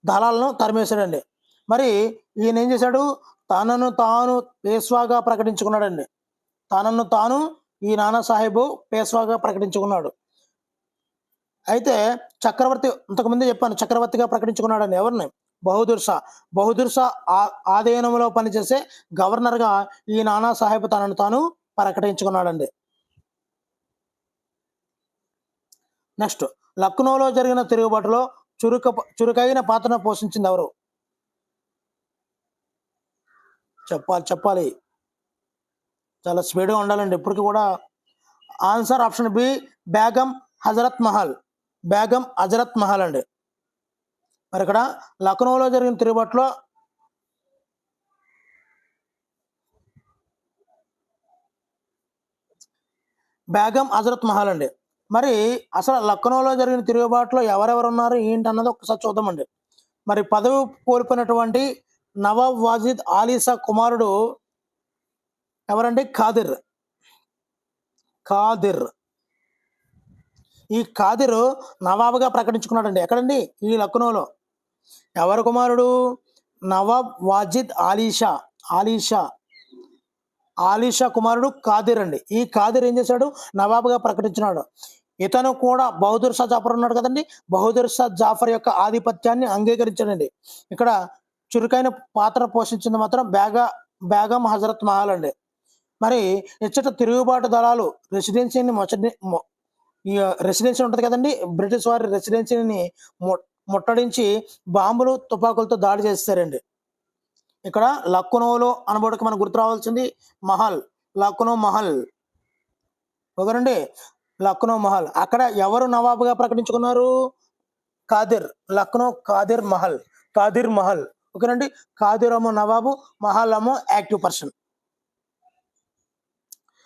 దళాలను తరిమేశాడండి. మరి ఈయన ఏం చేశాడు? తనను తాను పేష్వాగా ప్రకటించుకున్నాడండి. తనను తాను ఈ నానా సాహెబ్ పేష్వాగా ప్రకటించుకున్నాడు. అయితే చక్రవర్తి, ఇంతకుముందే చెప్పాను, చక్రవర్తిగా ప్రకటించుకున్నాడని. ఎవరిని? బహదూర్ షా ఆధీనంలో పనిచేసే గవర్నర్గా ఈ నానా సాహెబ్ తనను తాను ప్రకటించుకున్నాడండి. నెక్స్ట్, లక్నోలో జరిగిన తిరుగుబాటులో చురుకైన పాత్రను పోషించింది ఎవరు? చెప్పాలి, చాలా స్పీడ్గా ఉండాలండి ఇప్పటికి కూడా. Answer option B Begum Hazrat Mahal అండి. మరి ఇక్కడ లక్నోలో జరిగిన తిరుగుబాటులో బేగం హజరత్ మహల్ అండి. మరి అసలు లక్నోలో జరిగిన తిరుగుబాటులో ఎవరెవరు ఉన్నారు ఏంటి అన్నది ఒకసారి చూద్దామండి. మరి పదవి కోల్పోయినటువంటి నవాబ్ వాజిద్ ఆలీషా కుమారుడు ఎవరండి? ఖాదిర్. ఈ ఖాదిర్ నవాబుగా ప్రకటించుకున్నాడండి. ఎక్కడండి? ఈ లక్నోలో. ఎవరు కుమారుడు? నవాబ్ వాజిద్ ఆలీషా కుమారుడు ఖాదిర్ అండి. ఈ ఖాదిర్ ఏం చేశాడు? నవాబుగా ప్రకటించినాడు. ఇతను కూడా బహదూర్ షా జాఫర్ ఉన్నాడు కదండి, బహదూర్ షా జాఫర్ యొక్క ఆధిపత్యాన్ని అంగీకరించాడండి. ఇక్కడ చురుకైన పాత్ర పోషించింది మాత్రం బేగం హజరత్ మహల్ అండి. మరి ఇచ్చట తిరుగుబాటు దళాలు రెసిడెన్సీ ఉంటుంది కదండి, బ్రిటిష్ వారి రెసిడెన్సీని ముట్టడించి బాంబులు, తుపాకులతో దాడి చేస్తారండి. ఇక్కడ లక్నోలో అనబోటికి మనకు గుర్తు రావాల్సింది లక్నో మహల్. ఓకేనండి, లక్నో మహల్. అక్కడ ఎవరు నవాబుగా ప్రకటించుకున్నారు? ఖాదిర్ మహల్. ఓకేనండి. ఖాదిర్ ఏమో నవాబు, మహల్ ఏమో యాక్టివ్ పర్సన్.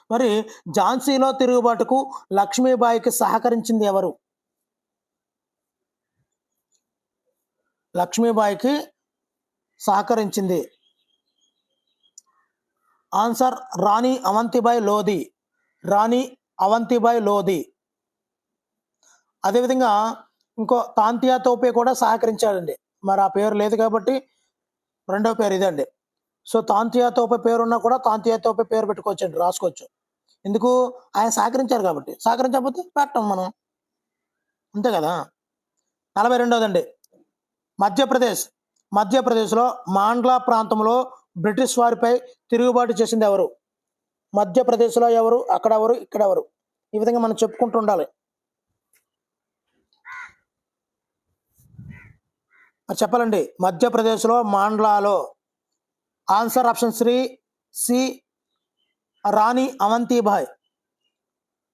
మరి ఝాన్సీలో తిరుగుబాటుకు లక్ష్మీబాయికి సహకరించింది ఎవరు? లక్ష్మీబాయికి సహకరించింది ఆన్సర్ రాణి అవంతిబాయ్ లోధి. అదేవిధంగా ఇంకో తాంతియా తోపే కూడా సహకరించాడండి. మరి ఆ పేరు లేదు కాబట్టి రెండో పేరు ఇదండి. సో తాంతియా తోపే పేరున్నా కూడా తాంతియా తోపే పేరు పెట్టుకోవచ్చండి, రాసుకోవచ్చు. ఎందుకు? ఆయన సహకరించారు కాబట్టి. సహకరించకపోతే పెట్టం మనం, అంతే కదా. 42వదండి, మధ్యప్రదేశ్లో మాండ్లా ప్రాంతంలో బ్రిటిష్ వారిపై తిరుగుబాటు చేసింది ఎవరు? మధ్యప్రదేశ్లో ఎవరు, అక్కడ ఎవరు, ఇక్కడ ఎవరు? ఈ విధంగా మనం చెప్పుకుంటూ ఉండాలి. చెప్పాలండి. మధ్యప్రదేశ్లో మాండ్లాలో. ఆన్సర్ ఆప్షన్ సి రాణి అవంతిబాయ్.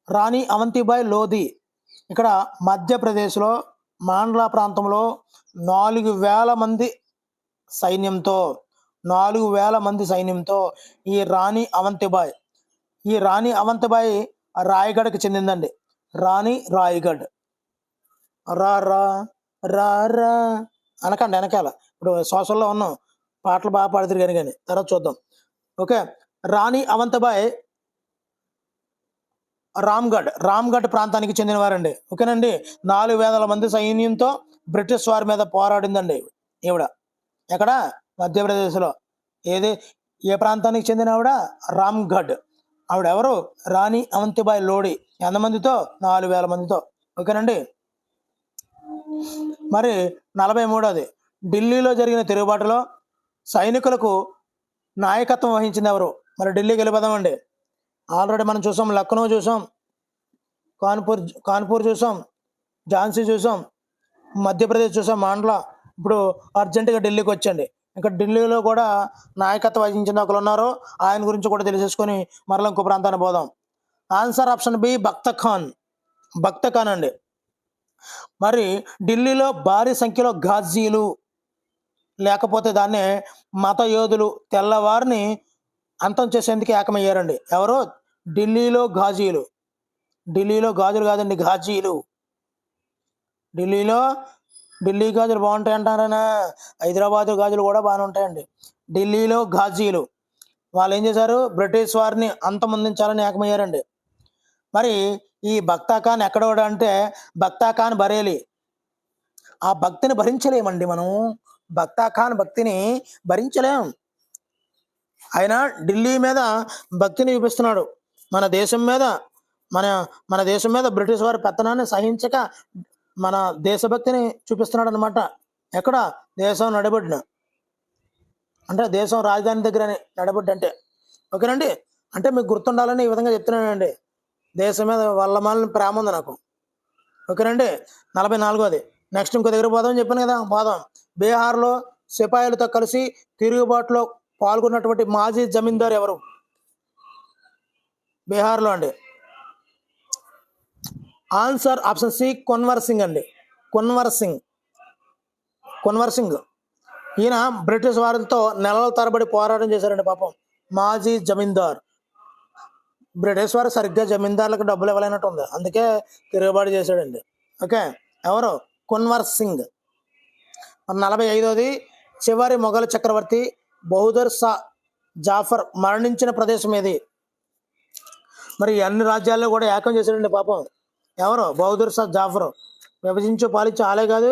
రాణి అవంతిబాయ్ లోధి. ఇక్కడ మధ్యప్రదేశ్లో మాండ్లా ప్రాంతంలో 4,000 మంది సైన్యంతో 4,000 మంది సైన్యంతో ఈ రాణి అవంతిబాయ్ రాయగఢ్కి చెందిందండి. రాణి రాయగఢ్. రా రా రా రా అనకండి వెనకాల. ఇప్పుడు సోషల్లో ఉన్నాం, పాటలు బాగా పాడుతారు కానీ తర్వాత చూద్దాం. ఓకే, రాణి అవంతిబాయ్ రామ్గఢ్ ప్రాంతానికి చెందినవారండి. ఓకేనండి. 4,000 మంది సైన్యంతో బ్రిటిష్ వారి మీద పోరాడిందండి ఈవిడ. ఎక్కడ? మధ్యప్రదేశ్లో. ఏ ప్రాంతానికి చెందిన ఆవిడ? రామ్గఢ్. ఆవిడ ఎవరు? రాణి అవంతిబాయ్ లోడి. ఎంతమందితో? 4,000 మందితో. ఓకేనండి. మరి 43వది, ఢిల్లీలో జరిగిన తిరుగుబాటులో సైనికులకు నాయకత్వం వహించింది ఎవరు? మరి ఢిల్లీకి వెళ్ళిపోదామండి. ఆల్రెడీ మనం చూసాం, లక్నో చూసాం, కాన్పూర్ చూసాం, ఝాన్సీ చూసాం, మధ్యప్రదేశ్ చూసాం, మాండ్లా. ఇప్పుడు అర్జెంటుగా ఢిల్లీకి వచ్చండి. ఇక్కడ ఢిల్లీలో కూడా నాయకత్వం వహించిన ఒకరు ఉన్నారు. ఆయన గురించి కూడా తెలిసేసుకొని మరలా ఇంకో ప్రాంతాన్ని పోదాం. ఆన్సర్ ఆప్షన్ బి భక్త ఖాన్ అండి. మరి ఢిల్లీలో భారీ సంఖ్యలో ఘాజీలు, లేకపోతే దాన్నే మత యోధులు తెల్లవారిని అంతం చేసేందుకు ఏకమయ్యారండి. ఎవరు? ఢిల్లీ గాజులు కాదండి, ఘాజీలు. ఢిల్లీ గాజులు బాగుంటాయి అంటారనా? హైదరాబాద్ గాజులు కూడా బాగానే ఉంటాయండి. ఢిల్లీలో ఘాజీలు వాళ్ళు ఏం చేశారు? బ్రిటిష్ వారిని అంతమొందించాలని ఏకమయ్యారండి. మరి ఈ భక్తా ఖాన్ ఎక్కడోడు అంటే భక్తా ఖాన్ బరేలి. ఆ భక్తిని భరించలేమండి మనం. భక్తా ఖాన్ భక్తిని భరించలేం. ఆయన ఢిల్లీ మీద భక్తిని చూపిస్తున్నాడు. మన దేశం మీద బ్రిటిష్ వారి పెత్తనాన్ని సహించక మన దేశభక్తిని చూపిస్తున్నాడు అనమాట. ఎక్కడ? దేశం నడిబొడ్డున, అంటే దేశం రాజధాని దగ్గర నడిబొడ్డు అంటే. ఓకేనండి. అంటే మీకు గుర్తుండాలని ఈ విధంగా చెప్తున్నానండి. దేశం మీద వల్లమాలని ప్రేమ ఉంది నాకు. ఓకేనండి. 44వది. నెక్స్ట్ ఇంకో దగ్గర పోదాం చెప్పాను కదా, పోదాం. బీహార్లో సిపాయిలతో కలిసి తిరుగుబాటులో పాల్గొన్నటువంటి మాజీ జమీందార్ ఎవరు? బీహార్లో అండి. Answer option C Kunwar Singh అండి. కున్వర్ సింగ్. ఈయన బ్రిటిష్ వారితో నెలల తరబడి పోరాటం చేశారండి. పాపం మాజీ జమీందార్. బ్రిటిష్ వారు సరిగ్గా జమీందారులకు డబ్బులు ఇవ్వలేనట్టు ఉంది, అందుకే తిరుగుబాటు చేశాడండి. ఓకే, ఎవరు? కున్వర్ సింగ్. 45వది, చివరి మొఘల్ చక్రవర్తి బహదూర్ షా జాఫర్ మరణించిన ప్రదేశం ఏది? మరి అన్ని రాజ్యాల్లో కూడా ఏకం చేశాడండి పాపం. ఎవరు? బహదూర్ షా జాఫర్. విభజించి పాలించి ఆలే కాదు,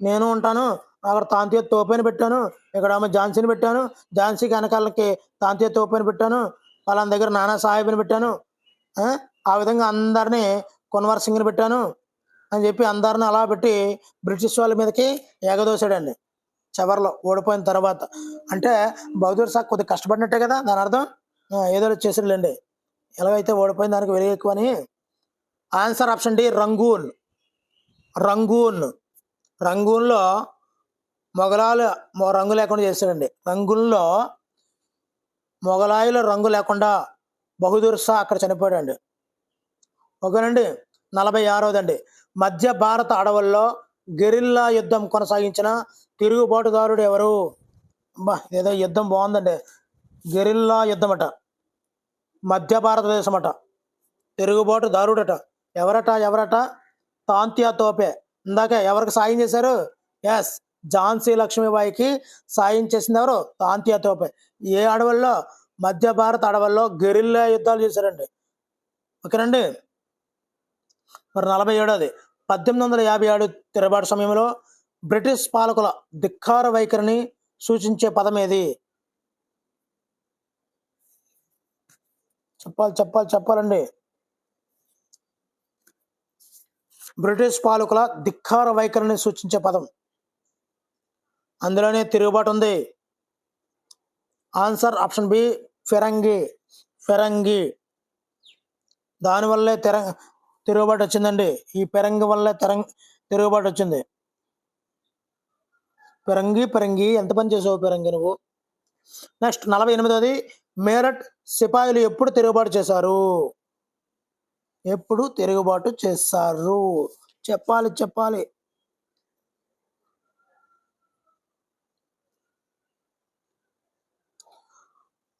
నేను ఉంటాను, అక్కడ తాంతీయ తోపైన పెట్టాను, ఇక్కడ ఆమె ఝాన్సీని పెట్టాను, ఝాన్సీకి వెనకాలకి తాంతీయ తోపైన పెట్టాను, వాళ్ళ దగ్గర నానా సాహెబ్ని పెట్టాను, ఆ విధంగా అందరినీ కున్వర్ సింగ్ని పెట్టాను అని చెప్పి అందరిని అలా పెట్టి బ్రిటిష్ వాళ్ళ మీదకి ఎగదోసాడండి చివరిలో ఓడిపోయిన తర్వాత. అంటే బహదూర్ షా కొద్దిగా కష్టపడినట్టే కదా దాని అర్థం. ఏదో చేసాడులేండి, ఎలాగైతే ఓడిపోయిన దానికి వెరీ ఎక్కువ అని. ఆన్సర్ ఆప్షన్ డి రంగూన్లో మొఘలాలు రంగు లేకుండా చేశాడండి. రంగూన్లో మొఘలాయుల రంగు లేకుండా బహదూర్ షా అక్కడ చనిపోయాడండి. ఓకేనండి. 46వదండి, మధ్య భారత అడవుల్లో గెరిల్లా యుద్ధం కొనసాగించిన తిరుగుబాటుదారుడు ఎవరు? ఏదో యుద్ధం బాగుందండి. గెరిల్లా యుద్ధం అట, మధ్య భారతదేశం అట, తిరుగుబాటుదారుడట. ఎవరట? తాంతియా తోపే. ఇందాక ఎవరికి సాయం చేశారు? ఎస్, ఝాన్సీ లక్ష్మీబాయికి సాయం చేసింది ఎవరు? తాంతియా తోపే. ఏ అడవుల్లో? మధ్య భారత అడవుల్లో గెరిల్లా యుద్ధాలు చేశారండి. ఓకేనండి. మరి 47వది, 1857 తిరుగుబాటు సమయంలో బ్రిటిష్ పాలకుల ధిక్కార వైఖరిని సూచించే పదం ఏది? చెప్పాలండి. బ్రిటిష్ పాలకుల ధిక్కార వైఖరిని సూచించే పదం. అందులోనే తిరుగుబాటు ఉంది. ఆన్సర్ ఆప్షన్ బి ఫిరంగి. ఫిరంగి దానివల్లే తిరుగుబాటు వచ్చిందండి. ఈ ఫిరంగి వల్లే తిరుగుబాటు వచ్చింది. ఫిరంగి ఎంత పని చేసావు ఫిరంగి నువ్వు. నెక్స్ట్ 48ది, మేరట్ సిపాయిలు ఎప్పుడు తిరుగుబాటు చేశారు? ఎప్పుడు తిరుగుబాటు చేశారు చెప్పాలి.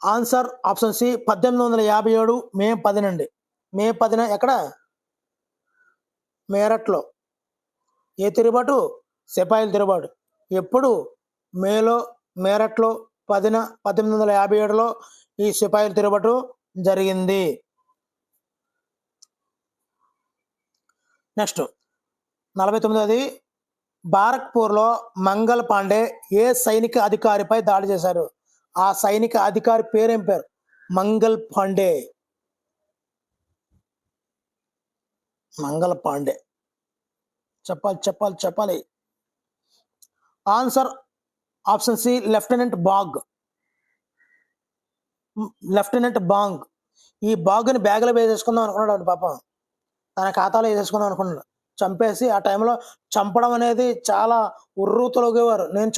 ఆన్సర్ ఆప్షన్ సి 1857 మే 10 నుండి. మే 10న ఎక్కడ? మేరట్లో. ఏ తిరుగుబాటు? సిపాయిల తిరుగుబాటు. ఎప్పుడు? మేలో, మేరట్లో 10న 1857లో ఈ సిపాయిల తిరుగుబాటు జరిగింది. నెక్స్ట్ 49ది, బారక్పూర్లో మంగల్ పాండే ఏ సైనిక అధికారిపై దాడి చేశారు? ఆ సైనిక అధికారి పేరేం పేరు? మంగల్ పాండే. మంగల్ పాండే చెప్పాలి. ఆన్సర్ ఆప్షన్ సి లెఫ్టినెంట్ బాంగ్. ఈ బాగ్ని బ్యాగ్లో వేసేసుకుందాం అనుకున్నాడు పాపం. తన ఖాతాలో వేసేసుకుందాం అనుకున్నాడు. చంపేసి ఆ టైంలో చంపడం అనేది చాలా ఉర్రూతలోగేవారు. నేను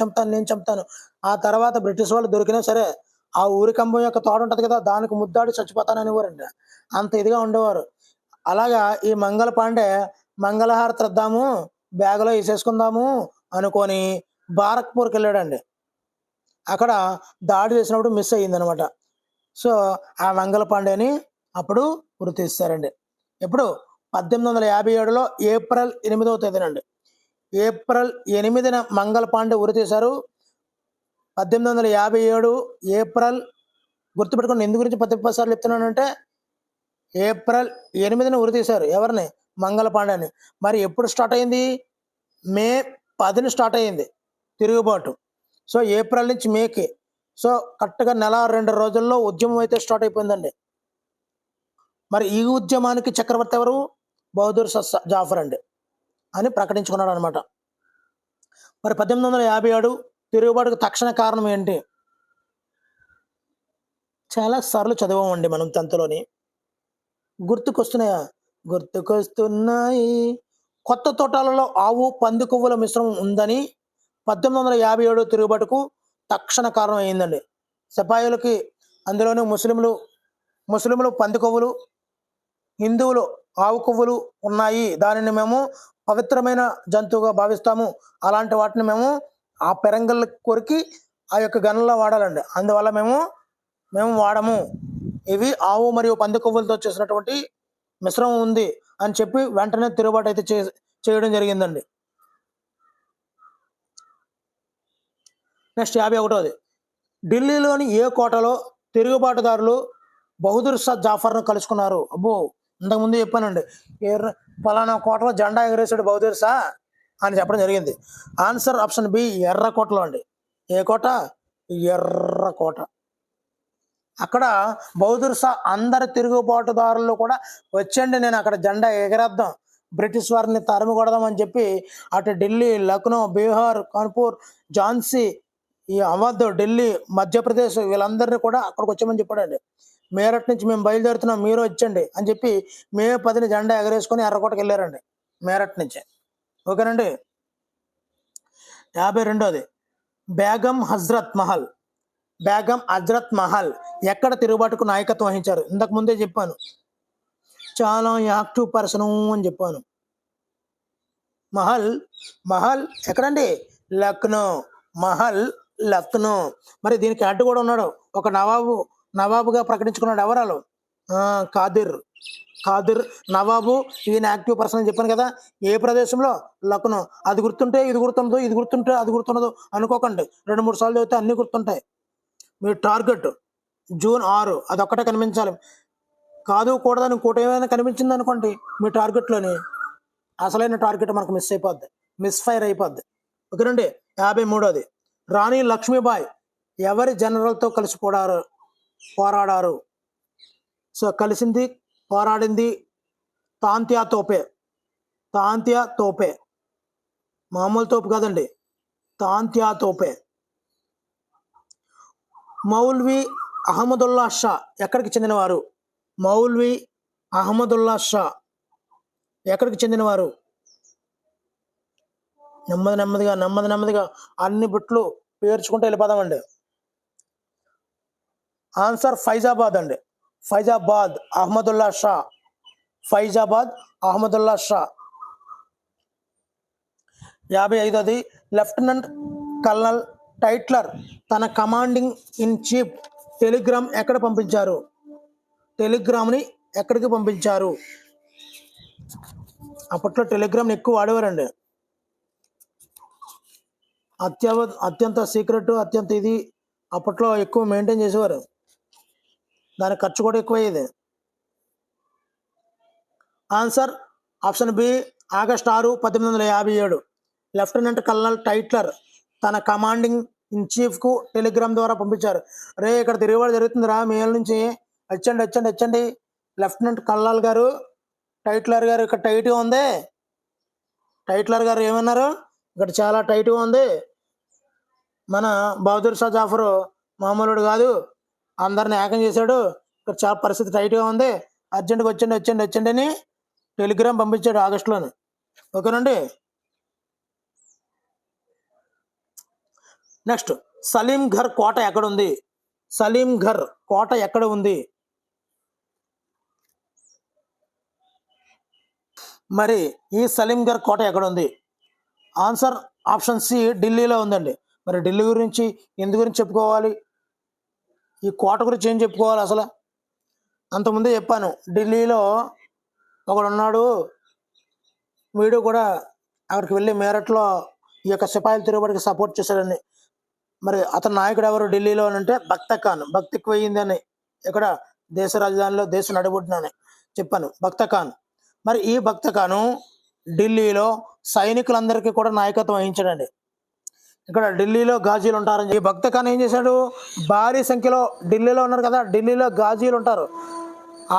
చంపుతాను. ఆ తర్వాత బ్రిటిష్ వాళ్ళు దొరికినా సరే ఆ ఊరికంబం యొక్క తోట ఉంటుంది కదా, దానికి ముద్దాడి చచ్చిపోతాననేవారండి. అంత ఇదిగా ఉండేవారు. అలాగా ఈ మంగళ పాండే మంగళహారతి ఇద్దాము, బ్యాగ్లో వేసేసుకుందాము అనుకొని బారక్పూర్కి వెళ్ళాడండి. అక్కడ దాడి చేసినప్పుడు మిస్ అయ్యిందనమాట. సో ఆ మంగళ పాండేని అప్పుడు వృత్తి ఇస్తారండి. ఎప్పుడు? 1857లో ఏప్రిల్ 8వ తేదీనండి. ఏప్రిల్ 8న మంగళ పాండే ఉరి తీశారు. 1857 ఏప్రిల్, గుర్తుపెట్టుకోండి. ఎందు గురించి 10 సార్లు చెప్తున్నానంటే ఏప్రిల్ 8న ఉరి తీశారు. ఎవరిని? మంగళ పాండేని. మరి ఎప్పుడు స్టార్ట్ అయింది? మే 10న స్టార్ట్ అయింది తిరుగుబాటు. సో ఏప్రిల్ నుంచి మేకి, సో కరెక్ట్గా నెల 2 రోజుల్లో ఉద్యమం అయితే స్టార్ట్ అయిపోయిందండి. మరి ఈ ఉద్యమానికి చక్రవర్తి ఎవరు? బహదూర్ షా జాఫర్ అండి అని ప్రకటించుకున్నాడు అనమాట. మరి 1857 తిరుగుబాటుకు తక్షణ కారణం ఏంటి? చాలా సార్లు చదివామండి మనం 10థ్లోని. గుర్తుకొస్తున్నాయి. కొత్త తోటాలలో ఆవు పంది కొవ్వుల మిశ్రమం ఉందని 1857 తిరుగుబాటుకు తక్షణ కారణం అయిందండి. సిపాయిలకి, అందులోనూ ముస్లింలు పంది కొవ్వులు, హిందువులు ఆవు కొవ్వులు ఉన్నాయి. దానిని మేము పవిత్రమైన జంతువుగా భావిస్తాము. అలాంటి వాటిని మేము ఆ పెరంగల్ కొరికి ఆ యొక్క గన్నులో వాడాలండి. అందువల్ల మేము వాడము. ఇవి ఆవు మరియు పంది కొవ్వులతో చేసినటువంటి మిశ్రమం ఉంది అని చెప్పి వెంటనే తిరుగుబాటు అయితే చేయడం జరిగిందండి. నెక్స్ట్ 51వది, ఢిల్లీలోని ఏ కోటలో తిరుగుబాటుదారులు బహదూర్ షా జాఫర్ను కలుసుకున్నారు? అబ్బో, ఇంతకుముందు చెప్పానండి. పలానా కోటలో జెండా ఎగరేసాడు బహదూర్ షా అని చెప్పడం జరిగింది. ఆన్సర్ ఆప్షన్ బి ఎర్రకోటలో అండి. ఏ కోట? ఎర్రకోట. అక్కడ బహదూర్ షా అందరి తిరుగుబాటుదారులు కూడా వచ్చండి, నేను అక్కడ జెండా ఎగరేద్దాం, బ్రిటిష్ వారిని తరిమి కొడదాం అని చెప్పి అటు ఢిల్లీ, లక్నో, బీహార్, కాన్పూర్, ఝాన్సీ, ఈ అవధ్, ఢిల్లీ, మధ్యప్రదేశ్ వీళ్ళందరినీ కూడా అక్కడికి వచ్చామని చెప్పాడండి. మేరట్ నుంచి మేము బయలుదేరుతున్నాం, మీరు వచ్చండి అని చెప్పి మే 10న జెండా ఎగరేసుకొని ఎర్రకోటకి వెళ్ళారండి మేరట్ నుంచి. ఓకేనండి. 52వది, బేగం హజ్రత్ మహల్ ఎక్కడ తిరుగుబాటుకు నాయకత్వం వహించారు? ఇంతకు ముందే చెప్పాను, చాలా యాక్టివ్ పర్సన్ అని చెప్పాను. మహల్ ఎక్కడండి? లక్నో. లక్నో. మరి దీనికి అడ్డు కూడా ఉన్నాడు, ఒక నవాబుగా ప్రకటించుకున్నాడు. ఎవరాలు? ఖాదిర్ నవాబు. ఈయన యాక్టివ్ పర్సన్ అని చెప్పాను కదా. ఏ ప్రదేశంలో? లక్నో. అది గుర్తుంటే ఇది గుర్తుండదు, ఇది గుర్తుంటే అది గుర్తుండదు అనుకోకండి. 2-3 సార్లు చదివితే అన్ని గుర్తుంటాయి. మీ టార్గెట్ జూన్ 6 అదొక్కటే కనిపించాలి. కాదు కూడదని ఇంకోటి ఏమైనా కనిపించింది అనుకోండి మీ టార్గెట్లోని, అసలైన టార్గెట్ మనకు మిస్ఫైర్ అయిపోద్ది. ఓకేనండి. 53వది, రాణి లక్ష్మీబాయి ఎవరి జనరల్తో కలిసి పోరాడారు? సో పోరాడింది తాంత్యా తోపే. మామూలు తోపు కాదండి, తాంత్యా తోపే. మౌల్వి అహ్మదుల్లా షా ఎక్కడికి చెందినవారు? మౌల్వి అహ్మదుల్లా షా ఎక్కడికి చెందినవారు? నెమ్మదిగా అన్ని బిట్లు పేర్చుకుంటూ వెళ్ళిపోదామండి. ఆన్సర్ ఫైజాబాద్ అండి. Faizabad Ahmadullah Shah. Faizabad Ahmadullah Shah. 55ది lieutenant colonel Tytler తన కమాండింగ్ ఇన్ చీఫ్ టెలిగ్రామ్ ఎక్కడ పంపించారు? టెలిగ్రామ్ని ఎక్కడికి పంపించారు? అప్పట్లో టెలిగ్రామ్ని ఎక్కువ వాడేవారండి. అత్యంత సీక్రెట్, అత్యంత ఇది అప్పట్లో ఎక్కువ మెయింటైన్ చేసేవారు. దాని ఖర్చు కూడా ఎక్కువ అయ్యేది. Answer option B August 6, 1857 lieutenant colonel Tytler తన కమాండింగ్ ఇన్ చీఫ్కు టెలిగ్రామ్ ద్వారా పంపించారు. రే ఇక్కడ తిరుగుబాటు జరుగుతుందిరా మీ నుంచి, వచ్చండి లెఫ్టినెంట్ కల్నల్ గారు, టైట్లర్ గారు ఇక్కడ టైట్గా ఉంది. టైట్లర్ గారు ఏమన్నారు? ఇక్కడ చాలా టైట్గా ఉంది. మన బహదూర్ షా జాఫర్ మామూలుడు కాదు, అందరిని ఏకం చేశాడు. ఇక్కడ చాలా పరిస్థితి టైట్గా ఉంది, అర్జెంట్గా వచ్చండి అని టెలిగ్రామ్ పంపించాడు ఆగస్టులోని. ఓకేనండి. నెక్స్ట్, సలీంఘర్ కోట ఎక్కడ ఉంది? సలీంఘర్ కోట ఎక్కడ ఉంది? మరి ఈ సలీంఘర్ కోట ఎక్కడ ఉంది? ఆన్సర్ ఆప్షన్ సి ఢిల్లీలో ఉందండి. మరి ఢిల్లీ గురించి ఎందు గురించి చెప్పుకోవాలి? ఈ కోట గురించి ఏం చెప్పుకోవాలి అసలు? అంతకుముందే చెప్పాను, ఢిల్లీలో ఒకడు ఉన్నాడు, వీడు కూడా అక్కడికి వెళ్ళి మేరట్లో ఈ యొక్క సిపాయిల తిరుగుబాటుకి సపోర్ట్ చేశాడని. మరి అతని నాయకుడు ఎవరు ఢిల్లీలో అంటే భక్త ఖాన్. భక్తి ఎక్కువయిందని ఇక్కడ దేశ రాజధానిలో దేశ నడిబొడ్డునని చెప్పాను, భక్త ఖాన్. మరి ఈ భక్త ఖాను ఢిల్లీలో సైనికులందరికీ కూడా నాయకత్వం వహించాడండి. ఇక్కడ ఢిల్లీలో గాజీలు ఉంటారని ఈ భక్త ఖాన్ ఏం చేశాడు? భారీ సంఖ్యలో ఢిల్లీలో ఉన్నారు కదా, ఢిల్లీలో గాజీలు ఉంటారు.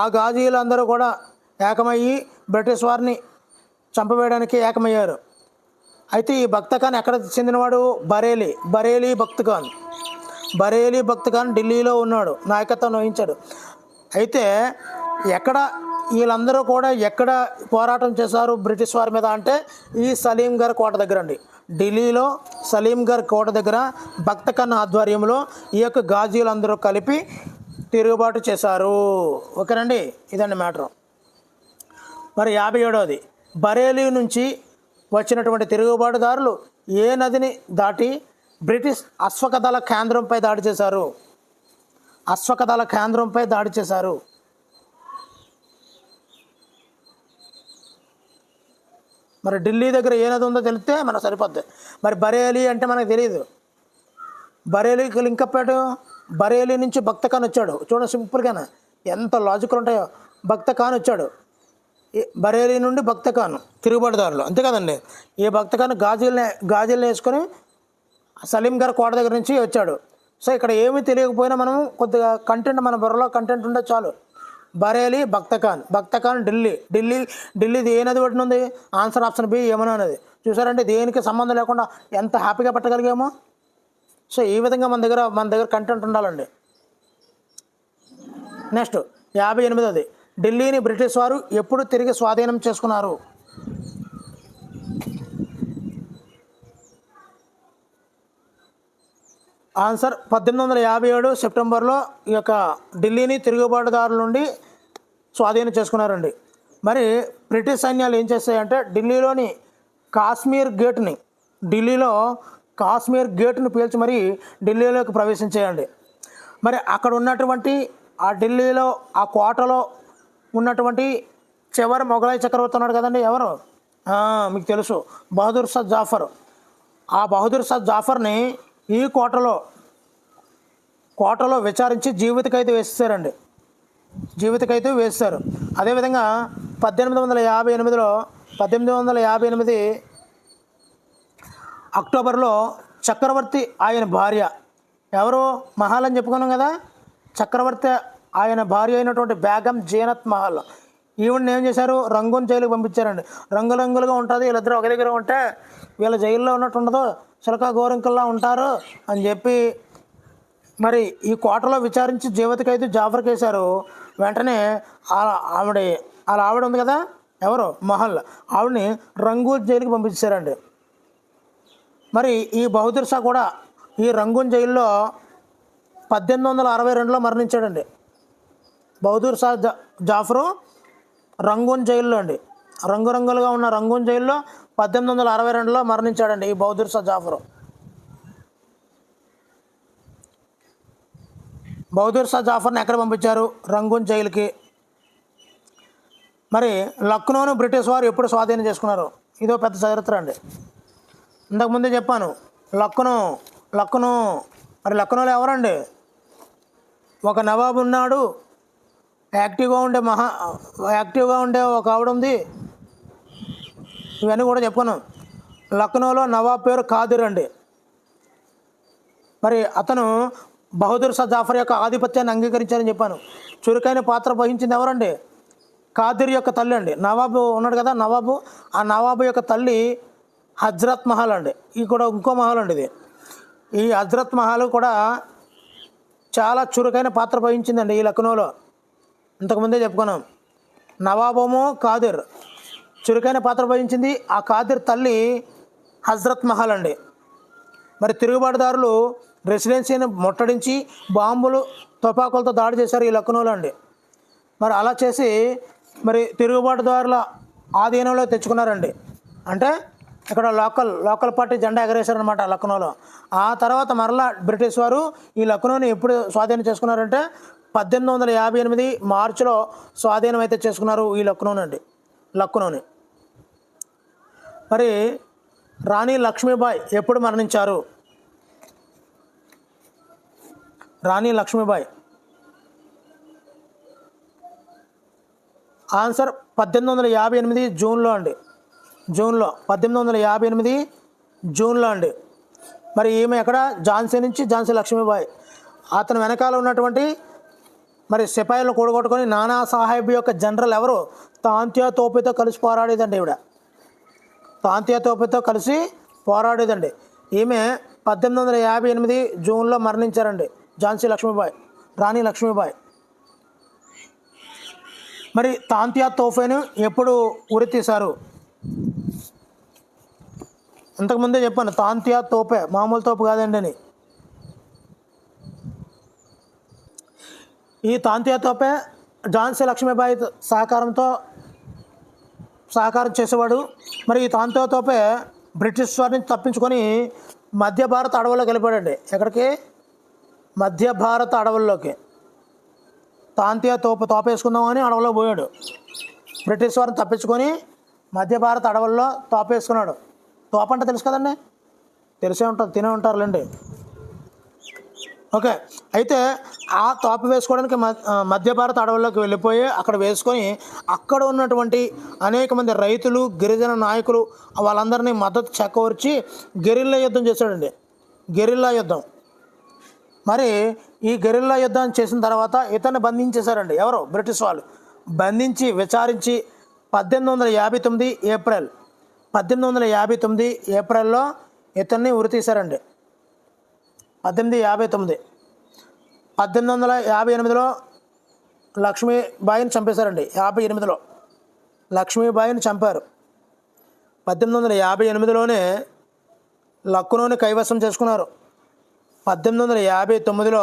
ఆ గాజీలు అందరూ కూడా ఏకమయ్యి బ్రిటిష్ వారిని చంపవేయడానికి ఏకమయ్యారు. అయితే ఈ భక్త ఖాన్ ఎక్కడ చెందినవాడు? బరేలీ భక్త ఖాన్. బరేలీ భక్త ఖాన్ ఢిల్లీలో ఉన్నాడు, నాయకత్వం వహించాడు. అయితే ఎక్కడ వీళ్ళందరూ కూడా ఎక్కడ పోరాటం చేశారు బ్రిటిష్ వారి మీద అంటే ఈ సలీంఘర్ కోట దగ్గర అండి. ఢిల్లీలో సలీంఘర్ కోట దగ్గర భక్త ఖాన్ ఆధ్వర్యంలో ఈ యొక్క గాజీలందరూ కలిపి తిరుగుబాటు చేశారు. ఓకేనండి, ఇదండి మ్యాటర్. మరి 57వది, బరేలీ నుంచి వచ్చినటువంటి తిరుగుబాటుదారులు ఏ నదిని దాటి బ్రిటిష్ అశ్వకదళ కేంద్రంపై దాడి చేశారు? అశ్వకదళ కేంద్రంపై దాడి చేశారు. మరి ఢిల్లీ దగ్గర ఏ నది ఉందో తెలిస్తే మనకు సరిపోద్ది. మరి బరేలీ అంటే మనకు తెలియదు. బరేలీకి లింకప్ బరేలీ నుంచి భక్త ఖాన్ వచ్చాడు. చూడండి సింపుల్గానే ఎంత లాజికల్ ఉంటాయో. భక్త ఖాన్ వచ్చాడు బరేలీ నుండి, భక్త ఖాన్ తిరుగుబాటుదారులు, అంతే కదండి. ఈ భక్త ఖాన్ గాజీలను వేసుకొని సలీంఘర్ కోట దగ్గర నుంచి వచ్చాడు. సో ఇక్కడ ఏమీ తెలియకపోయినా మనం కొద్దిగా కంటెంట్, మన బుర్రలో కంటెంట్ ఉంటే చాలు. బరేలీ భక్త ఖాన్ ఢిల్లీది ఏ నది ఒడ్డున ఉంది? ఆన్సర్ ఆప్షన్ బి యమునా నది. చూసారంటే దేనికి సంబంధం లేకుండా ఎంత హ్యాపీగా పెట్టగలిగామో. సో ఈ విధంగా మన దగ్గర కంటెంట్ ఉండాలండి. నెక్స్ట్ 58వది, ఢిల్లీని బ్రిటిష్ వారు ఎప్పుడు తిరిగి స్వాధీనం చేసుకున్నారు? ఆన్సర్ 1857 సెప్టెంబర్లో ఈ యొక్క ఢిల్లీని తిరుగుబాటుదారుల నుండి స్వాధీనం చేసుకున్నారండి. మరి బ్రిటిష్ సైన్యాలు ఏం చేస్తాయంటే ఢిల్లీలో కాశ్మీర్ గేట్ని పేల్చి మరి ఢిల్లీలోకి ప్రవేశించేయండి. మరి అక్కడ ఉన్నటువంటి ఆ ఢిల్లీలో ఆ కోటలో ఉన్నటువంటి చివరి మొఘలాయి చక్రవర్తి ఉన్నాడు కదండి, ఎవరు? మీకు తెలుసు, బహదూర్ షా జాఫర్. ఆ బహదూర్ షా జాఫర్ని ఈ కోటలో విచారించి జీవితఖైదు వేసేశారు. అదేవిధంగా 1858 అక్టోబర్లో చక్రవర్తి ఆయన భార్య ఎవరు? మహల్ అని చెప్పుకున్నాం కదా. చక్రవర్తి ఆయన భార్య అయినటువంటి బేగం జీనత్ మహల్, ఈవిడ్ని ఏం చేశారు? రంగూన్ జైలుకి పంపించారండి. రంగులుగా ఉంటుంది, వీళ్ళిద్దరూ ఒక దగ్గర ఉంటే వీళ్ళ జైల్లో ఉన్నట్టు ఉండదు. చిలక గోరింకల్లా ఉంటారు అని చెప్పి మరి ఈ కోటలో విచారించి జీవితకైతే జాఫర్కి వేశారు. వెంటనే ఆవిడ ఆవిడ ఉంది కదా, ఎవరు మహల్, ఆవిడని రంగూన్ జైలుకి పంపించారండి. మరి ఈ బహదూర్ షా కూడా ఈ రంగూన్ జైల్లో 1862లో మరణించాడండి. బహదూర్ షా జాఫరు రంగూన్ జైల్లో అండి, రంగురంగులుగా ఉన్న రంగూన్ జైల్లో 1862లో మరణించాడండి ఈ బహదూర్ షా జాఫరు. బహదూర్ షా జాఫర్ని ఎక్కడ పంపించారు? రంగూన్ జైలుకి. మరి లక్నోను బ్రిటిష్ వారు ఎప్పుడు స్వాధీనం చేసుకున్నారు? ఇదో పెద్ద చరిత్ర అండి. ఇంతకుముందే చెప్పాను లక్నో మరి లక్నోలో ఎవరండి? ఒక నవాబు ఉన్నాడు, యాక్టివ్గా ఉండే ఒక ఆవిడ ఉంది. ఇవన్నీ కూడా చెప్పాను. లక్నోలో నవాబ్ పేరు ఖాదిర్ అండి. మరి అతను బహదూర్ షా జాఫర్ యొక్క ఆధిపత్యాన్ని అంగీకరించారని చెప్పాను. చురుకైన పాత్ర వహించింది ఎవరండి? ఖాదిర్ యొక్క తల్లి అండి. నవాబు ఉన్నాడు కదా, ఆ నవాబు యొక్క తల్లి హజ్రత్ మహల్ అండి. ఇది కూడా ఇంకో మహల్ అండి. ఈ హజ్రత్ మహల్ కూడా చాలా చురుకైన పాత్ర వహించిందండి ఈ లక్నోలో. ఇంతకుముందే చెప్పుకున్నాం. నవాబోమో ఖాదిర్ చురుకైన పాత్ర వహించింది. ఆ ఖాదిర్ తల్లి హజ్రత్ మహల్ అండి. మరి తిరుగుబాటుదారులు రెసిడెన్సీని ముట్టడించి బాంబులు తుపాకులతో దాడి చేశారు ఈ లక్నోలో అండి. మరి అలా చేసి మరి తిరుగుబాటుదారుల ఆధీనంలో తెచ్చుకున్నారండి. అంటే ఇక్కడ లోకల్ పార్టీ జెండా ఎగరేశారనమాట లక్నోలో. ఆ తర్వాత మరలా బ్రిటిష్ వారు ఈ లక్నోని ఎప్పుడు స్వాధీనం చేసుకున్నారంటే 1858 మార్చిలో స్వాధీనం అయితే చేసుకున్నారు ఈ లక్నోని. మరి రాణి లక్ష్మీబాయి ఎప్పుడు మరణించారు? రాణి లక్ష్మీబాయి ఆన్సర్ 1858 జూన్లో అండి. 1858 జూన్లో అండి. మరి ఈమె ఎక్కడ? ఝాన్సీ లక్ష్మీబాయి. అతని వెనకాల ఉన్నటువంటి మరి సిపాయిలను కూడగొట్టుకొని నానా సాహెబ్ యొక్క జనరల్ ఎవరు? తాంత్యా తోపేతో కలిసి పోరాడేదండి. తాంత్యా తోపేతో కలిసి పోరాడేదండి. ఈమె 1858 జూన్లో మరణించారండి. రాణి లక్ష్మీబాయి. మరి తాంత్యా తోఫేను ఎప్పుడు ఉరి తీశారు? ఇంతకుముందే చెప్పాను, తాంత్యా తోపే మామూలు తోపు కాదండి అని. ఈ తాంత్యా తోపే ఝాన్సీ లక్ష్మీబాయి సహకారం చేసేవాడు. మరి ఈ తాంత్యా తోపే బ్రిటిష్ వారి నుంచి తప్పించుకొని మధ్య భారత అడవుల్లోకి వెళ్ళిపోయాడండి. ఎక్కడికి? మధ్య భారత అడవుల్లోకి. తాంత్యా తోపేసుకుందామని అడవుల్లో పోయాడు. బ్రిటిష్ వారిని తప్పించుకొని మధ్య భారత అడవుల్లో తోపేసుకున్నాడు. తోప అంటే తెలుసు కదండి, తెలిసే ఉంటుంది, తినే ఉంటారులేండి. ఓకే, అయితే ఆ తోప వేసుకోవడానికి మధ్య భారత అడవుల్లోకి వెళ్ళిపోయి అక్కడ వేసుకొని అక్కడ ఉన్నటువంటి అనేక మంది రైతులు, గిరిజన నాయకులు వాళ్ళందరినీ మద్దతు చెక్కవరిచి గెరిల్లా యుద్ధం చేశాడండి. గెరిల్లా యుద్ధం. మరి ఈ గెరిల్లా యుద్ధం చేసిన తర్వాత ఇతన్ని బంధించేశారండి. ఎవరు? బ్రిటిష్ వాళ్ళు. బంధించి విచారించి 1859 ఏప్రిల్లో ఇతన్ని ఉరి తీశారండి. 1859. 1858లో లక్ష్మీబాయిని చంపేశారండి. 58లో లక్ష్మీబాయిని చంపారు. 1858లోనే లక్నోని కైవసం చేసుకున్నారు. 1859లో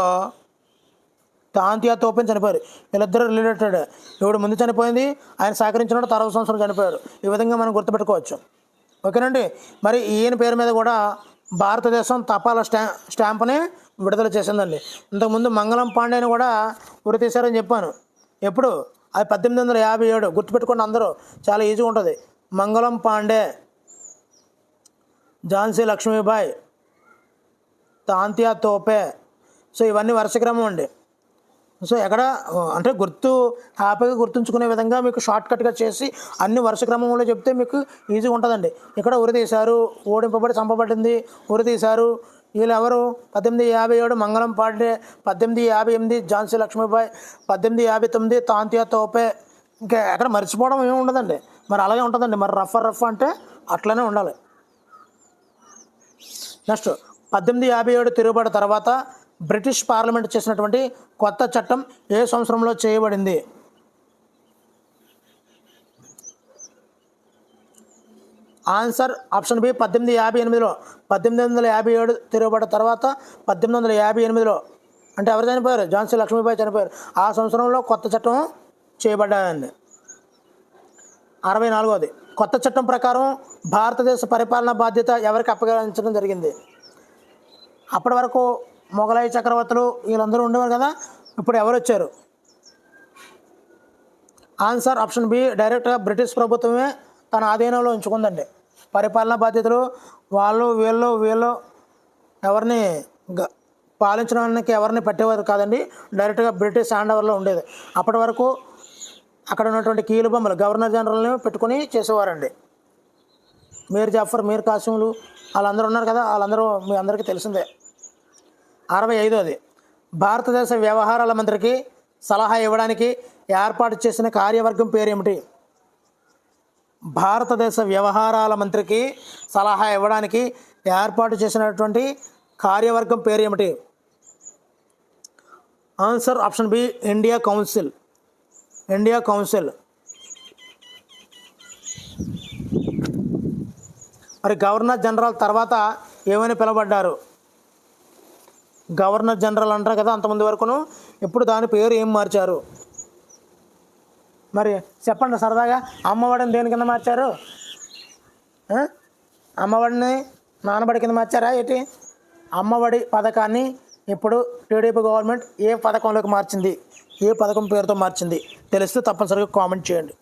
తాంత్యా తోపని చనిపోయారు. వీళ్ళిద్దరూ రిలేటెడ్. ఎవడు ముందు చనిపోయింది, ఆయన సహకరించినప్పుడు 60 సంవత్సరం చనిపోయారు. ఈ విధంగా మనం గుర్తుపెట్టుకోవచ్చు. ఓకేనండి. మరి ఈయన పేరు మీద కూడా భారతదేశం తపాలా స్టాంపుని విడుదల చేసిందండి. ఇంతకుముందు మంగళం పాండేని కూడా ఉరి తీశారని చెప్పాను. ఎప్పుడు? అది 1857. గుర్తుపెట్టుకోండి అందరూ, చాలా ఈజీగా ఉంటుంది. మంగళం పాండే, ఝాన్సీ లక్ష్మీబాయి, తాంత్యా తోపే. సో ఇవన్నీ వరుస క్రమం అండి. సో ఎక్కడ అంటే హ్యాపీగా గుర్తుంచుకునే విధంగా మీకు షార్ట్కట్గా చేసి అన్ని వరుస క్రమంలో చెప్తే మీకు ఈజీగా ఉంటుందండి. ఇక్కడ ఉరి తీశారు, ఓడింపబడి చంపబడింది, ఉరి తీశారు. వీళ్ళు ఎవరు? 1857 మంగళం పాండే, 1858 ఝాన్సీ లక్ష్మీబాయి, 1859 తాంత్యా తోపే. ఇంకా ఎక్కడ మర్చిపోవడం ఏమి ఉండదండి. మరి అలాగే ఉంటుందండి. మరి రఫ్ అంటే అట్లనే ఉండాలి. నెక్స్ట్ 1857 తిరుగుబాటు తర్వాత బ్రిటిష్ పార్లమెంట్ చేసినటువంటి కొత్త చట్టం ఏ సంవత్సరంలో చేయబడింది? Answer option B 1858లో. 1857 తిరుగుబాటు తర్వాత 1858లో అంటే ఎవరు చనిపోయారు? ఝాన్సీ లక్ష్మీబాయి చనిపోయారు. ఆ సంవత్సరంలో కొత్త చట్టం చేయబడ్డాయండి. 64వది కొత్త చట్టం ప్రకారం భారతదేశ పరిపాలనా బాధ్యత ఎవరికి అప్పగించడం జరిగింది? అప్పటి వరకు మొఘలాయి చక్రవర్తులు వీళ్ళందరూ ఉండేవారు కదా, ఇప్పుడు ఎవరు వచ్చారు? ఆన్సర్ ఆప్షన్ బి డైరెక్ట్గా బ్రిటిష్ ప్రభుత్వమే తన ఆధీనంలో ఉంచుకుందండి. పరిపాలనా బాధ్యతలు వాళ్ళు వీళ్ళు ఎవరిని పాలించడానికి ఎవరిని పెట్టేవారు కాదండి, డైరెక్ట్గా బ్రిటిష్ హ్యాండ్ ఓవర్లో ఉండేది. అప్పటి వరకు అక్కడ ఉన్నటువంటి కీలుబొమ్మలు గవర్నర్ జనరల్ని పెట్టుకొని చేసేవారండి. మీర్ జాఫర్, మీర్ కాసిములు వాళ్ళందరూ ఉన్నారు కదా, వాళ్ళందరూ మీ అందరికీ తెలిసిందే. 65వది భారతదేశ వ్యవహారాల మంత్రికి సలహా ఇవ్వడానికి ఏర్పాటు చేసిన కార్యవర్గం పేరు ఏమిటి? భారతదేశ వ్యవహారాల మంత్రికి సలహా ఇవ్వడానికి ఏర్పాటు చేసినటువంటి కార్యవర్గం పేరు ఏమిటి? Answer option B India council. India council. మరి గవర్నర్ జనరల్ తర్వాత ఏమని పిలువబడ్డారు? గవర్నర్ జనరల్ అంటారు కదా అంతమంది వరకును, ఇప్పుడు దాని పేరు ఏం మార్చారు? మరి చెప్పండి సరదాగా. అమ్మఒడిని దేని కింద మార్చారు? అమ్మఒడిని నాన్నబడి కింద మార్చారా ఏంటి? అమ్మఒడి పథకాన్ని ఇప్పుడు టీడీపీ గవర్నమెంట్ ఏ పథకంలోకి మార్చింది, ఏ పథకం పేరుతో మార్చింది తెలిస్తే తప్పనిసరిగా కామెంట్ చేయండి.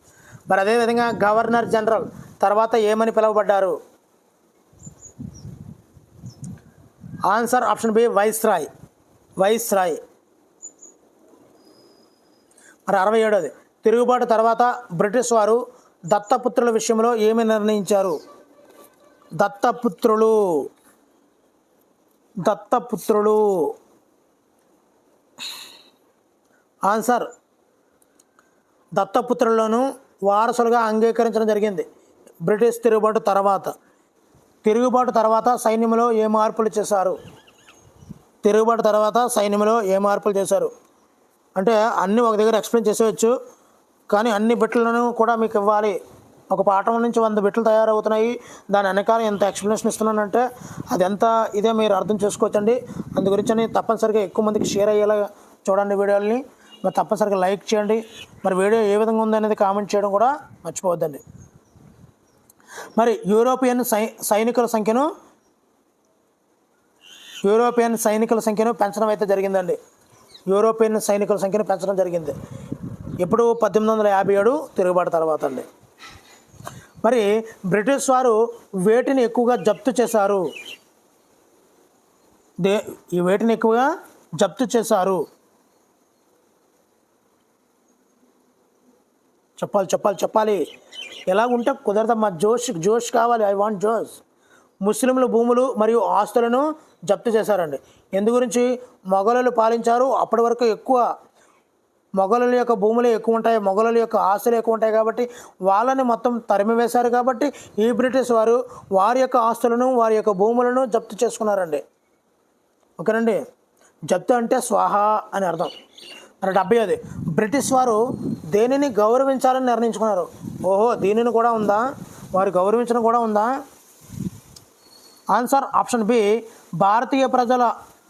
మరి అదేవిధంగా గవర్నర్ జనరల్ తర్వాత ఏమని పిలువబడ్డారు? Answer option B viceroy. Viceroy. మరి 67వది తిరుగుబాటు తర్వాత బ్రిటిష్ వారు దత్తపుత్రుల విషయంలో ఏమి నిర్ణయించారు? దత్తపుత్రులు. ఆన్సర్ దత్తపుత్రులను వారసులుగా అంగీకరించడం జరిగింది బ్రిటిష్ తిరుగుబాటు తర్వాత. తిరుగుబాటు తర్వాత సైన్యంలో ఏ మార్పులు చేశారు? తిరుగుబాటు తర్వాత సైన్యంలో ఏ మార్పులు చేశారు అంటే అన్నీ ఒక దగ్గర ఎక్స్ప్లెయిన్ చేసేవచ్చు, కానీ అన్ని బిట్లను కూడా మీకు ఇవ్వాలి. ఒక పాఠం నుంచి 100 బిట్లు తయారవుతున్నాయి, దాని వెనకాల ఎంత ఎక్స్ప్లెనేషన్ ఇస్తున్నానంటే అది ఎంత ఇదే మీరు అర్థం చేసుకోవచ్చండి. అందు గురించి తప్పనిసరిగా ఎక్కువ మందికి షేర్ అయ్యేలా చూడండి వీడియోని. మరి తప్పనిసరిగా లైక్ చేయండి. మరి వీడియో ఏ విధంగా ఉందనేది కామెంట్ చేయడం కూడా మర్చిపోవద్దండి. మరి యూరోపియన్ సైనికుల సంఖ్యను పెంచడం అయితే జరిగిందండి. యూరోపియన్ సైనికుల సంఖ్యను పెంచడం జరిగింది ఇప్పుడు 1857 తిరుగుబాటు తర్వాత అండి. మరి బ్రిటిష్ వారు వేటిని ఎక్కువగా జప్తు చేశారు? ఈ వేటిని ఎక్కువగా జప్తు చేశారు? చెప్పాలి. ఎలా ఉంటే కుదరదమ్మా, జోష్ కావాలి. ఐ వాంట్ జోష్. ముస్లింల భూములు మరియు ఆస్తులను జప్తు చేశారండి. ఎందు గురించి? మొఘలులు పాలించారు. అప్పటి వరకు ఎక్కువ మొఘలుల యొక్క భూములే ఎక్కువ ఉంటాయి, మొఘలుల యొక్క ఆస్తులు ఎక్కువ ఉంటాయి కాబట్టి వాళ్ళని మొత్తం తరిమివేశారు. కాబట్టి ఈ బ్రిటిష్ వారు వారి యొక్క ఆస్తులను వారి యొక్క భూములను జప్తు చేసుకున్నారండి. ఓకేనండి. జప్తు అంటే స్వాహా అని అర్థం. మరి 70వది బ్రిటిష్ వారు దేనిని గౌరవించాలని నిర్ణయించుకున్నారు? ఓహో, దీనిని కూడా ఉందా? వారు గౌరవించడం కూడా ఉందా? ఆన్సర్ ఆప్షన్ బి భారతీయ ప్రజల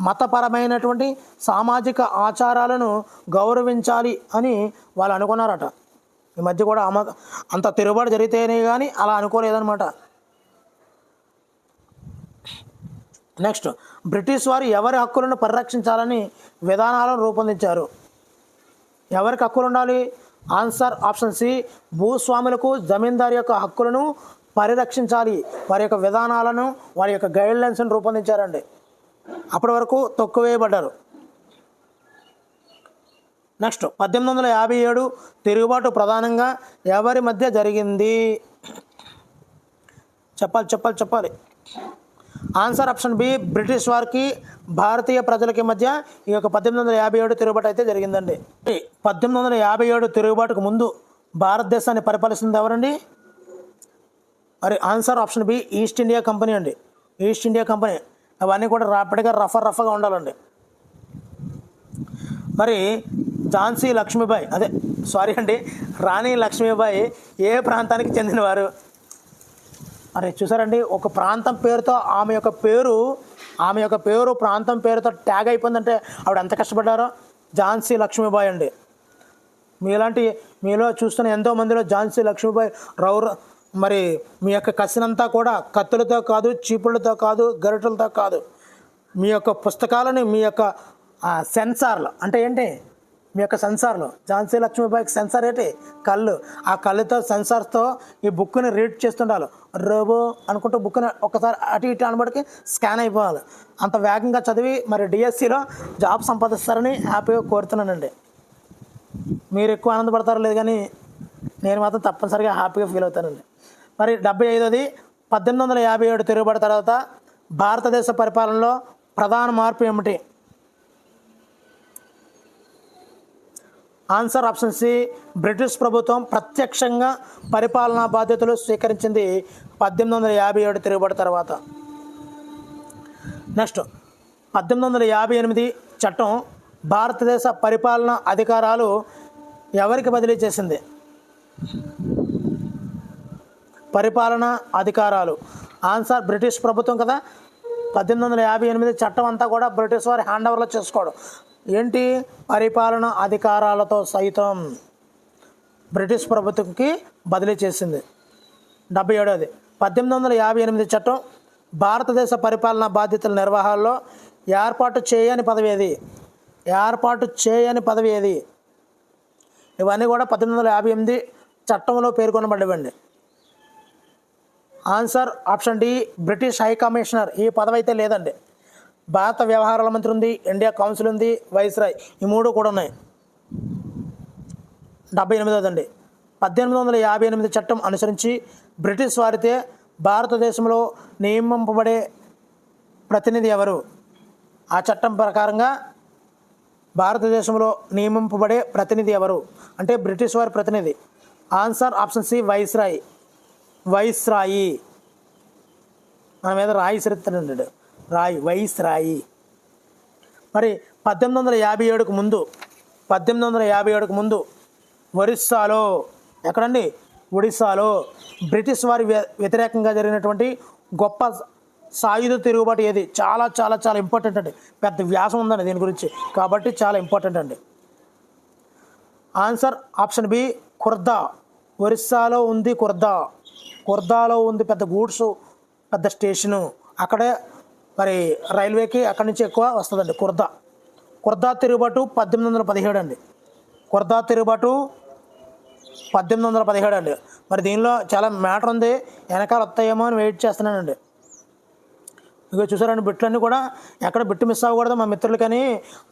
మతపరమైనటువంటి సామాజిక ఆచారాలను గౌరవించాలి అని వాళ్ళు అనుకున్నారట. ఈ మధ్య కూడా అంత తిరుగుబాటు జరిగితేనే కానీ అలా అనుకోలేదన్నమాట. నెక్స్ట్, బ్రిటిష్ వారు ఎవరి హక్కులను పరిరక్షించాలని విధానాలను రూపొందించారు? ఎవరికి హక్కులు ఉండాలి? ఆన్సర్ ఆప్షన్ సి భూస్వాములకు జమీందారు యొక్క హక్కులను పరిరక్షించాలి. వారి యొక్క విధానాలను వారి యొక్క గైడ్లైన్స్ని రూపొందించారండి. అప్పటి వరకు తొక్కువేయబడ్డారు. నెక్స్ట్, 1857 తిరుగుబాటు ప్రధానంగా ఎవరి మధ్య జరిగింది? చెప్పాలి. ఆన్సర్ ఆప్షన్ బి బ్రిటిష్ వారికి భారతీయ ప్రజలకి మధ్య ఈ యొక్క 1857 తిరుగుబాటు అయితే జరిగిందండి. 1857 తిరుగుబాటుకు ముందు భారతదేశాన్ని పరిపాలిస్తుంది ఎవరండి? మరి answer option B East India Company అండి. ఈస్ట్ ఇండియా కంపెనీ అవన్నీ కూడా ర్యాపిడ్గా రఫ్గా ఉండాలండి. మరి ఝాన్సీ లక్ష్మీబాయి రాణి లక్ష్మీబాయి ఏ ప్రాంతానికి చెందినవారు? మరి చూసారండి, ఒక ప్రాంతం పేరుతో ఆమె యొక్క పేరు ప్రాంతం పేరుతో ట్యాగ్ అయిపోయిందంటే ఆవిడ ఎంత కష్టపడ్డారో. ఝాన్సీ లక్ష్మీబాయి అండి. మీలో చూస్తున్న ఎంతోమందిలో ఝాన్సీ లక్ష్మీబాయి మరి మీ యొక్క కసినంతా కూడా కత్తులతో కాదు, చీపుళ్ళతో కాదు, గరిటెలతో కాదు, మీ యొక్క పుస్తకాలని, మీ యొక్క సెన్సార్లు అంటే ఏంటి, మీ యొక్క సెన్సార్లు. ఝాన్సీ లక్ష్మీబాయికి సెన్సార్ ఏంటి? కళ్ళు. ఆ కళ్ళుతో సెన్సార్తో ఈ బుక్ని రీడ్ చేస్తుండాలి. రోబో అనుకుంటూ బుక్ని ఒకసారి అటు ఇటు అనబడికి స్కాన్ అయిపోవాలి. అంత వేగంగా చదివి మరి డిఎస్సిలో జాబ్ సంపాదిస్తారని హ్యాపీగా కోరుతున్నానండి. మీరు ఎక్కువ ఆనందపడతారో లేదు కానీ నేను మాత్రం తప్పనిసరిగా హ్యాపీగా ఫీల్ అవుతానండి. మరి 75ది 1857 తిరుగుబాటు తర్వాత భారతదేశ పరిపాలనలో ప్రధాన మార్పు ఏమిటి? ఆన్సర్ ఆప్షన్ సి, బ్రిటిష్ ప్రభుత్వం ప్రత్యక్షంగా పరిపాలనా బాధ్యతలు స్వీకరించింది 1857 తిరుగుబాటు తర్వాత. నెక్స్ట్ 1858 చట్టం భారతదేశ పరిపాలనా అధికారాలు ఎవరికి బదిలీ చేసింది? పరిపాలనా అధికారాలు ఆన్సర్ బ్రిటిష్ ప్రభుత్వం కదా. 1858 చట్టం అంతా కూడా బ్రిటిష్ వారి హ్యాండ్ ఓవర్లో చేసుకోవడం. ఏంటి? పరిపాలనా అధికారాలతో సైతం బ్రిటిష్ ప్రభుత్వంకి బదిలీ చేసింది. 77ది 1858 చట్టం భారతదేశ పరిపాలనా బాధ్యతల నిర్వహణలో ఏర్పాటు చేయని పదవి ఏది? ఇవన్నీ కూడా 1858 చట్టంలో పేర్కొనబడ్డవండి. Answer option D, British high commissioner. ఈ పదవి అయితే లేదండి. భారత వ్యవహారాల మంత్రి ఉంది, ఇండియా కౌన్సిల్ ఉంది, వైస్రాయ్, ఈ మూడు కూడా ఉన్నాయి. 78దండి 1858 చట్టం అనుసరించి బ్రిటిష్ వారితే భారతదేశంలో నియమింపబడే ప్రతినిధి ఎవరు? ఆ చట్టం ప్రకారంగా భారతదేశంలో నియమింపబడే ప్రతినిధి ఎవరు అంటే బ్రిటిష్ వారి ప్రతినిధి. Answer option C, viceroy. మన మీద రాయి సరిస్తాడు, వైస్రాయి. మరి 1857కు ముందు ఒరిస్సాలో, ఎక్కడండి? ఒడిస్సాలో బ్రిటిష్ వారి వ్యతిరేకంగా జరిగినటువంటి గొప్ప సాయుధ తిరుగుబాటు ఏది? చాలా చాలా చాలా ఇంపార్టెంట్ అండి. పెద్ద వ్యాసం ఉందండి దీని గురించి, కాబట్టి చాలా ఇంపార్టెంట్ అండి. Answer option B, Khurda. ఒరిస్సాలో ఉంది ఖుర్దాలో ఉంది పెద్ద గూడ్స్, పెద్ద స్టేషను. అక్కడే మరి రైల్వేకి అక్కడి నుంచి ఎక్కువ వస్తుందండి. ఖుర్దా తిరుగుబాటు 1817 అండి. ఖుర్దా తిరుగుబాటు 1817 అండి. మరి దీనిలో చాలా మ్యాటర్ ఉంది, వెనకాల వస్తాయేమో అని వెయిట్ చేస్తున్నానండి. ఇక చూసారండి, బిట్లన్నీ కూడా ఎక్కడ బిట్టు మిస్ అవ్వకూడదు మా మిత్రులకని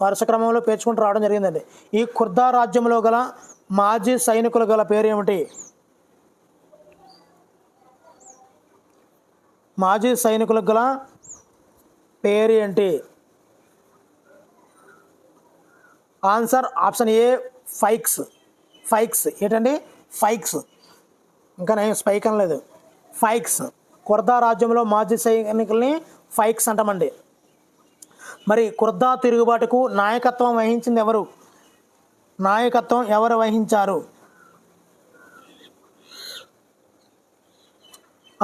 వరుస క్రమంలో పేర్చుకుంటూ రావడం జరిగిందండి. ఈ ఖుర్దా రాజ్యంలో గల మాజీ సైనికుల గల పేరు ఏమిటి? మాజీ సైనికులకు గల పేరు ఏంటి? ఆన్సర్ ఆప్షన్ ఏ, ఫైక్స్. ఏంటండి? ఫైక్స్. ఇంకా నేను స్పైక్ అనలేదు. ఫైక్స్. ఖుర్దా రాజ్యంలో మాజీ సైనికుల్ని ఫైక్స్ అంటామండి. మరి ఖుర్దా తిరుగుబాటుకు నాయకత్వం వహించింది ఎవరు? ఎవరు వహించారు?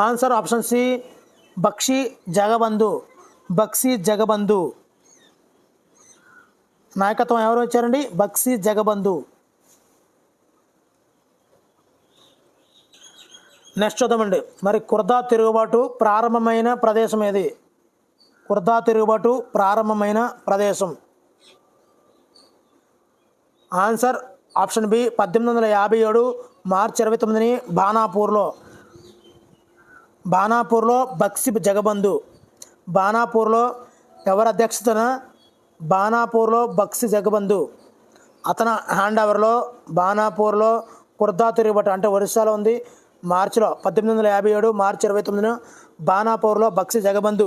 Answer option C, Bakshi Jagabandhu. నాయకత్వం ఎవరు వచ్చారండి? బక్షీ జగబంధు. నెక్స్ట్ చూద్దామండి. మరి ఖుర్దా తిరుగుబాటు ప్రారంభమైన ప్రదేశం ఏది? ఖుర్దా తిరుగుబాటు ప్రారంభమైన ప్రదేశం. ఆన్సర్ ఆప్షన్ బి, 1857 మార్చి 29 బాణాపూర్లో బక్షీ జగబంధు. బాణాపూర్లో ఎవరి అధ్యక్షతన? బాణాపూర్లో బక్షీ జగబంధు. అతని హ్యాండ్ ఓవర్లో బాణాపూర్లో ఖుర్దా తిరుగుబాటు అంటే ఒరిస్సాలో ఉంది. మార్చిలో 1857 మార్చి 29 బాణాపూర్లో బక్షీ జగబంధు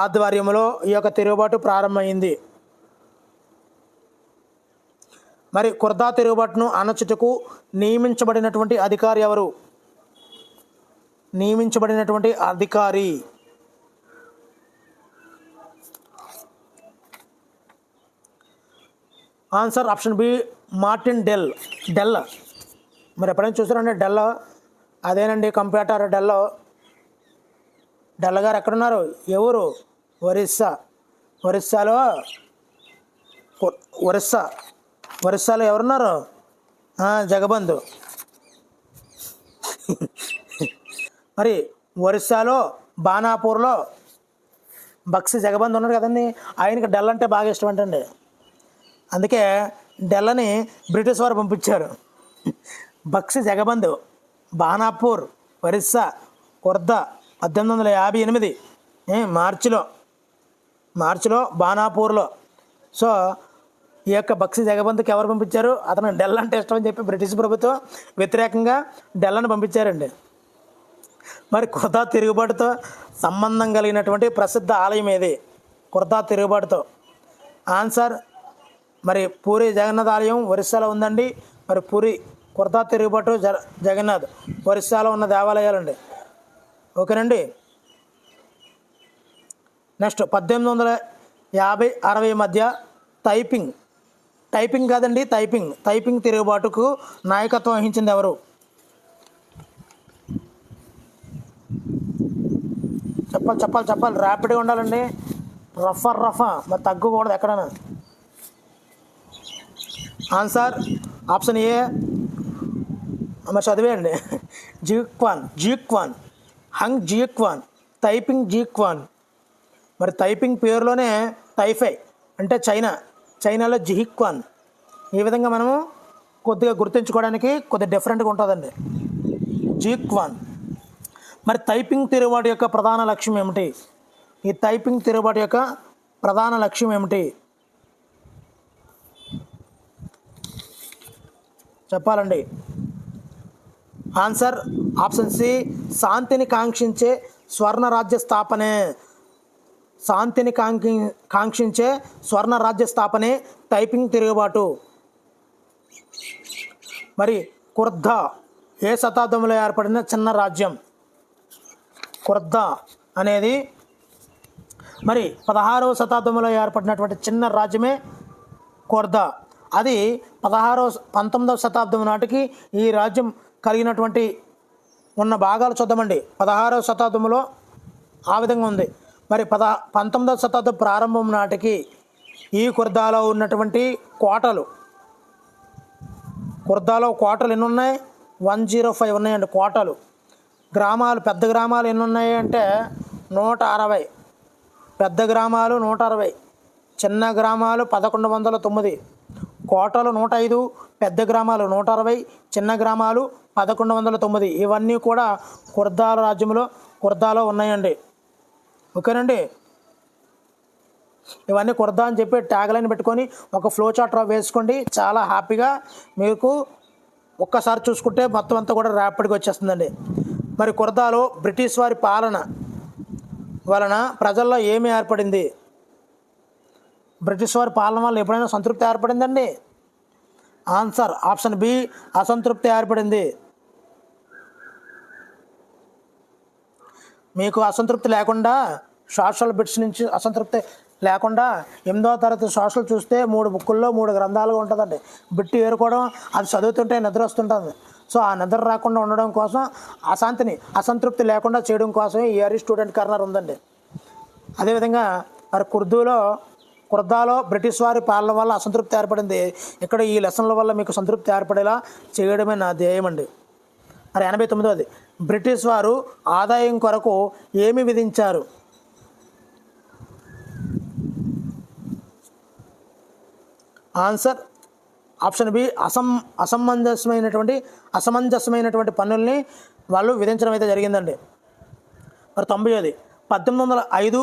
ఆధ్వర్యంలో ఈ యొక్క తిరుగుబాటు ప్రారంభమైంది. మరి ఖుర్దా తిరుగుబాటును అణచుటకు నియమించబడినటువంటి అధికారి ఎవరు? Answer option B Martin Dell. Dell మరి ఎప్పుడైనా చూసారండి డెల్? అదేనండి కంప్యూటర్ డెల్. డెల్ గారు ఎక్కడున్నారు? ఎవరు? ఒరిస్సా. ఒరిస్సాలో ఒరిస్సా ఒరిస్సాలో ఎవరున్నారు? జగబంధు. మరి ఒరిస్సాలో బాణాపూర్లో బక్సి జగబంధు ఉన్నాడు కదండి, ఆయనకి డెల్ అంటే బాగా ఇష్టం అంటండి. అందుకే డెల్లని బ్రిటిష్ వారు పంపించారు. బక్సి జగబంధు, బాణాపూర్, ఒరిస్సా, ఖుర్దా 1858 మార్చిలో బాణాపూర్లో. సో ఈ యొక్క బక్సి జగబంధుకి ఎవరు పంపించారు? అతను డెల్ అంటే ఇష్టం అని చెప్పి బ్రిటిష్ ప్రభుత్వం వ్యతిరేకంగా డెల్లను పంపించారండి. మరి ఖుర్దా తిరుగుబాటుతో సంబంధం కలిగినటువంటి ప్రసిద్ధ ఆలయం ఏది? ఖుర్దా తిరుగుబాటుతో ఆన్సర్ మరి పూరి జగన్నాథ్ ఆలయం ఒరిస్సాలో ఉందండి. మరి పూరి, ఖుర్దా తిరుగుబాటు, జగన్నాథ్ ఒరిస్సాలో ఉన్న దేవాలయాలండి. ఓకేనండి. నెక్స్ట్ 1850-60 మధ్య టైపింగ్ కాదండి, టైపింగ్ తిరుగుబాటుకు నాయకత్వం వహించింది ఎవరు? చెప్పాలి ర్యాపిడ్గా ఉండాలండి. రఫా మరి తగ్గకూడదు ఎక్కడైనా. ఆన్సర్ ఆప్షన్ ఏ మరి చదివేయండి. Xiuquan, Hong Xiuquan, Taiping Xiuquan. మరి టైపింగ్ పేరులోనే టైఫై అంటే చైనాలో జిహిక్వాన్. ఈ విధంగా మనము కొద్దిగా గుర్తుంచుకోవడానికి కొద్దిగా డిఫరెంట్గా ఉంటుందండి. జియుక్వాన్. మరి టైపింగ్ తిరుగుబాటు యొక్క ప్రధాన లక్ష్యం ఏమిటి? ఈ టైపింగ్ తిరుగుబాటు యొక్క ప్రధాన లక్ష్యం ఏమిటి చెప్పాలండి. ఆన్సర్ ఆప్షన్ సి శాంతిని కాంక్షించే స్వర్ణరాజ్య స్థాపనే టైపింగ్ తిరుగుబాటు. మరి ఖుర్దా ఏ శతాబ్దంలో ఏర్పడిన చిన్న రాజ్యం? ఖుర్దా అనేది మరి 16వ శతాబ్దంలో ఏర్పడినటువంటి చిన్న రాజ్యమే ఖుర్దా. అది 19వ శతాబ్దం నాటికి ఈ రాజ్యం కలిగినటువంటి ఉన్న భాగాలు చూద్దామండి. 16వ శతాబ్దంలో ఆ విధంగా ఉంది. మరి 19వ శతాబ్దం ప్రారంభం నాటికి ఈ ఖుర్దాలో ఉన్నటువంటి ఖుర్దాలో కోటలు ఎన్ని ఉన్నాయి? 105 ఉన్నాయండి కోటలు. గ్రామాలు, పెద్ద గ్రామాలు ఎన్ని ఉన్నాయి అంటే 160. పెద్ద గ్రామాలు 160, చిన్న గ్రామాలు 1109. కోటలు 105, పెద్ద గ్రామాలు 160, చిన్న గ్రామాలు 1109. ఇవన్నీ కూడా ఖుర్దాలో ఉన్నాయండి. ఓకేనండి. ఇవన్నీ ఖుర్దా అని చెప్పి ట్యాగ్ లైన్ పెట్టుకొని ఒక ఫ్లో చార్ట్ వేసుకోండి. చాలా హ్యాపీగా మీకు ఒక్కసారి చూసుకుంటే మొత్తం అంతా కూడా ర్యాపిడ్గా వచ్చేస్తుందండి. మరి ఖుర్దాలో బ్రిటిష్ వారి పాలన వలన ప్రజల్లో ఏమి ఏర్పడింది? బ్రిటిష్ వారి పాలన వల్ల ఎప్పుడైనా సంతృప్తి ఏర్పడిందండి? ఆన్సర్ ఆప్షన్ బి అసంతృప్తి ఏర్పడింది. మీకు అసంతృప్తి లేకుండా, సోషల్ బిట్స్ నుంచి అసంతృప్తి లేకుండా 8వ తరగతి సోషల్ చూస్తే 3 బుక్కుల్లో 3 గ్రంథాలుగా ఉంటుందండి. బిట్టు ఏరుకోవడం, అది చదువుతుంటే నిద్ర వస్తుంటుంది. సో ఆ నిద్ర రాకుండా ఉండడం కోసం, అసంతృప్తి లేకుండా చేయడం కోసం ఈ స్టూడెంట్ కార్నర్ ఉందండి. అదేవిధంగా మరి ఖుర్దాలో బ్రిటిష్ వారి పాలన వల్ల అసంతృప్తి ఏర్పడింది. ఇక్కడ ఈ లెసన్ల వల్ల మీకు సంతృప్తి ఏర్పడేలా చేయడమే నా ధ్యేయం అండి. మరి 89వది బ్రిటిష్ వారు ఆదాయం కొరకు ఏమి విధించారు? ఆన్సర్ ఆప్షన్ బి అసమంజసమైనటువంటి పన్నుల్ని వాళ్ళు విధించడం అయితే జరిగిందండి. మరి 90వది 1805,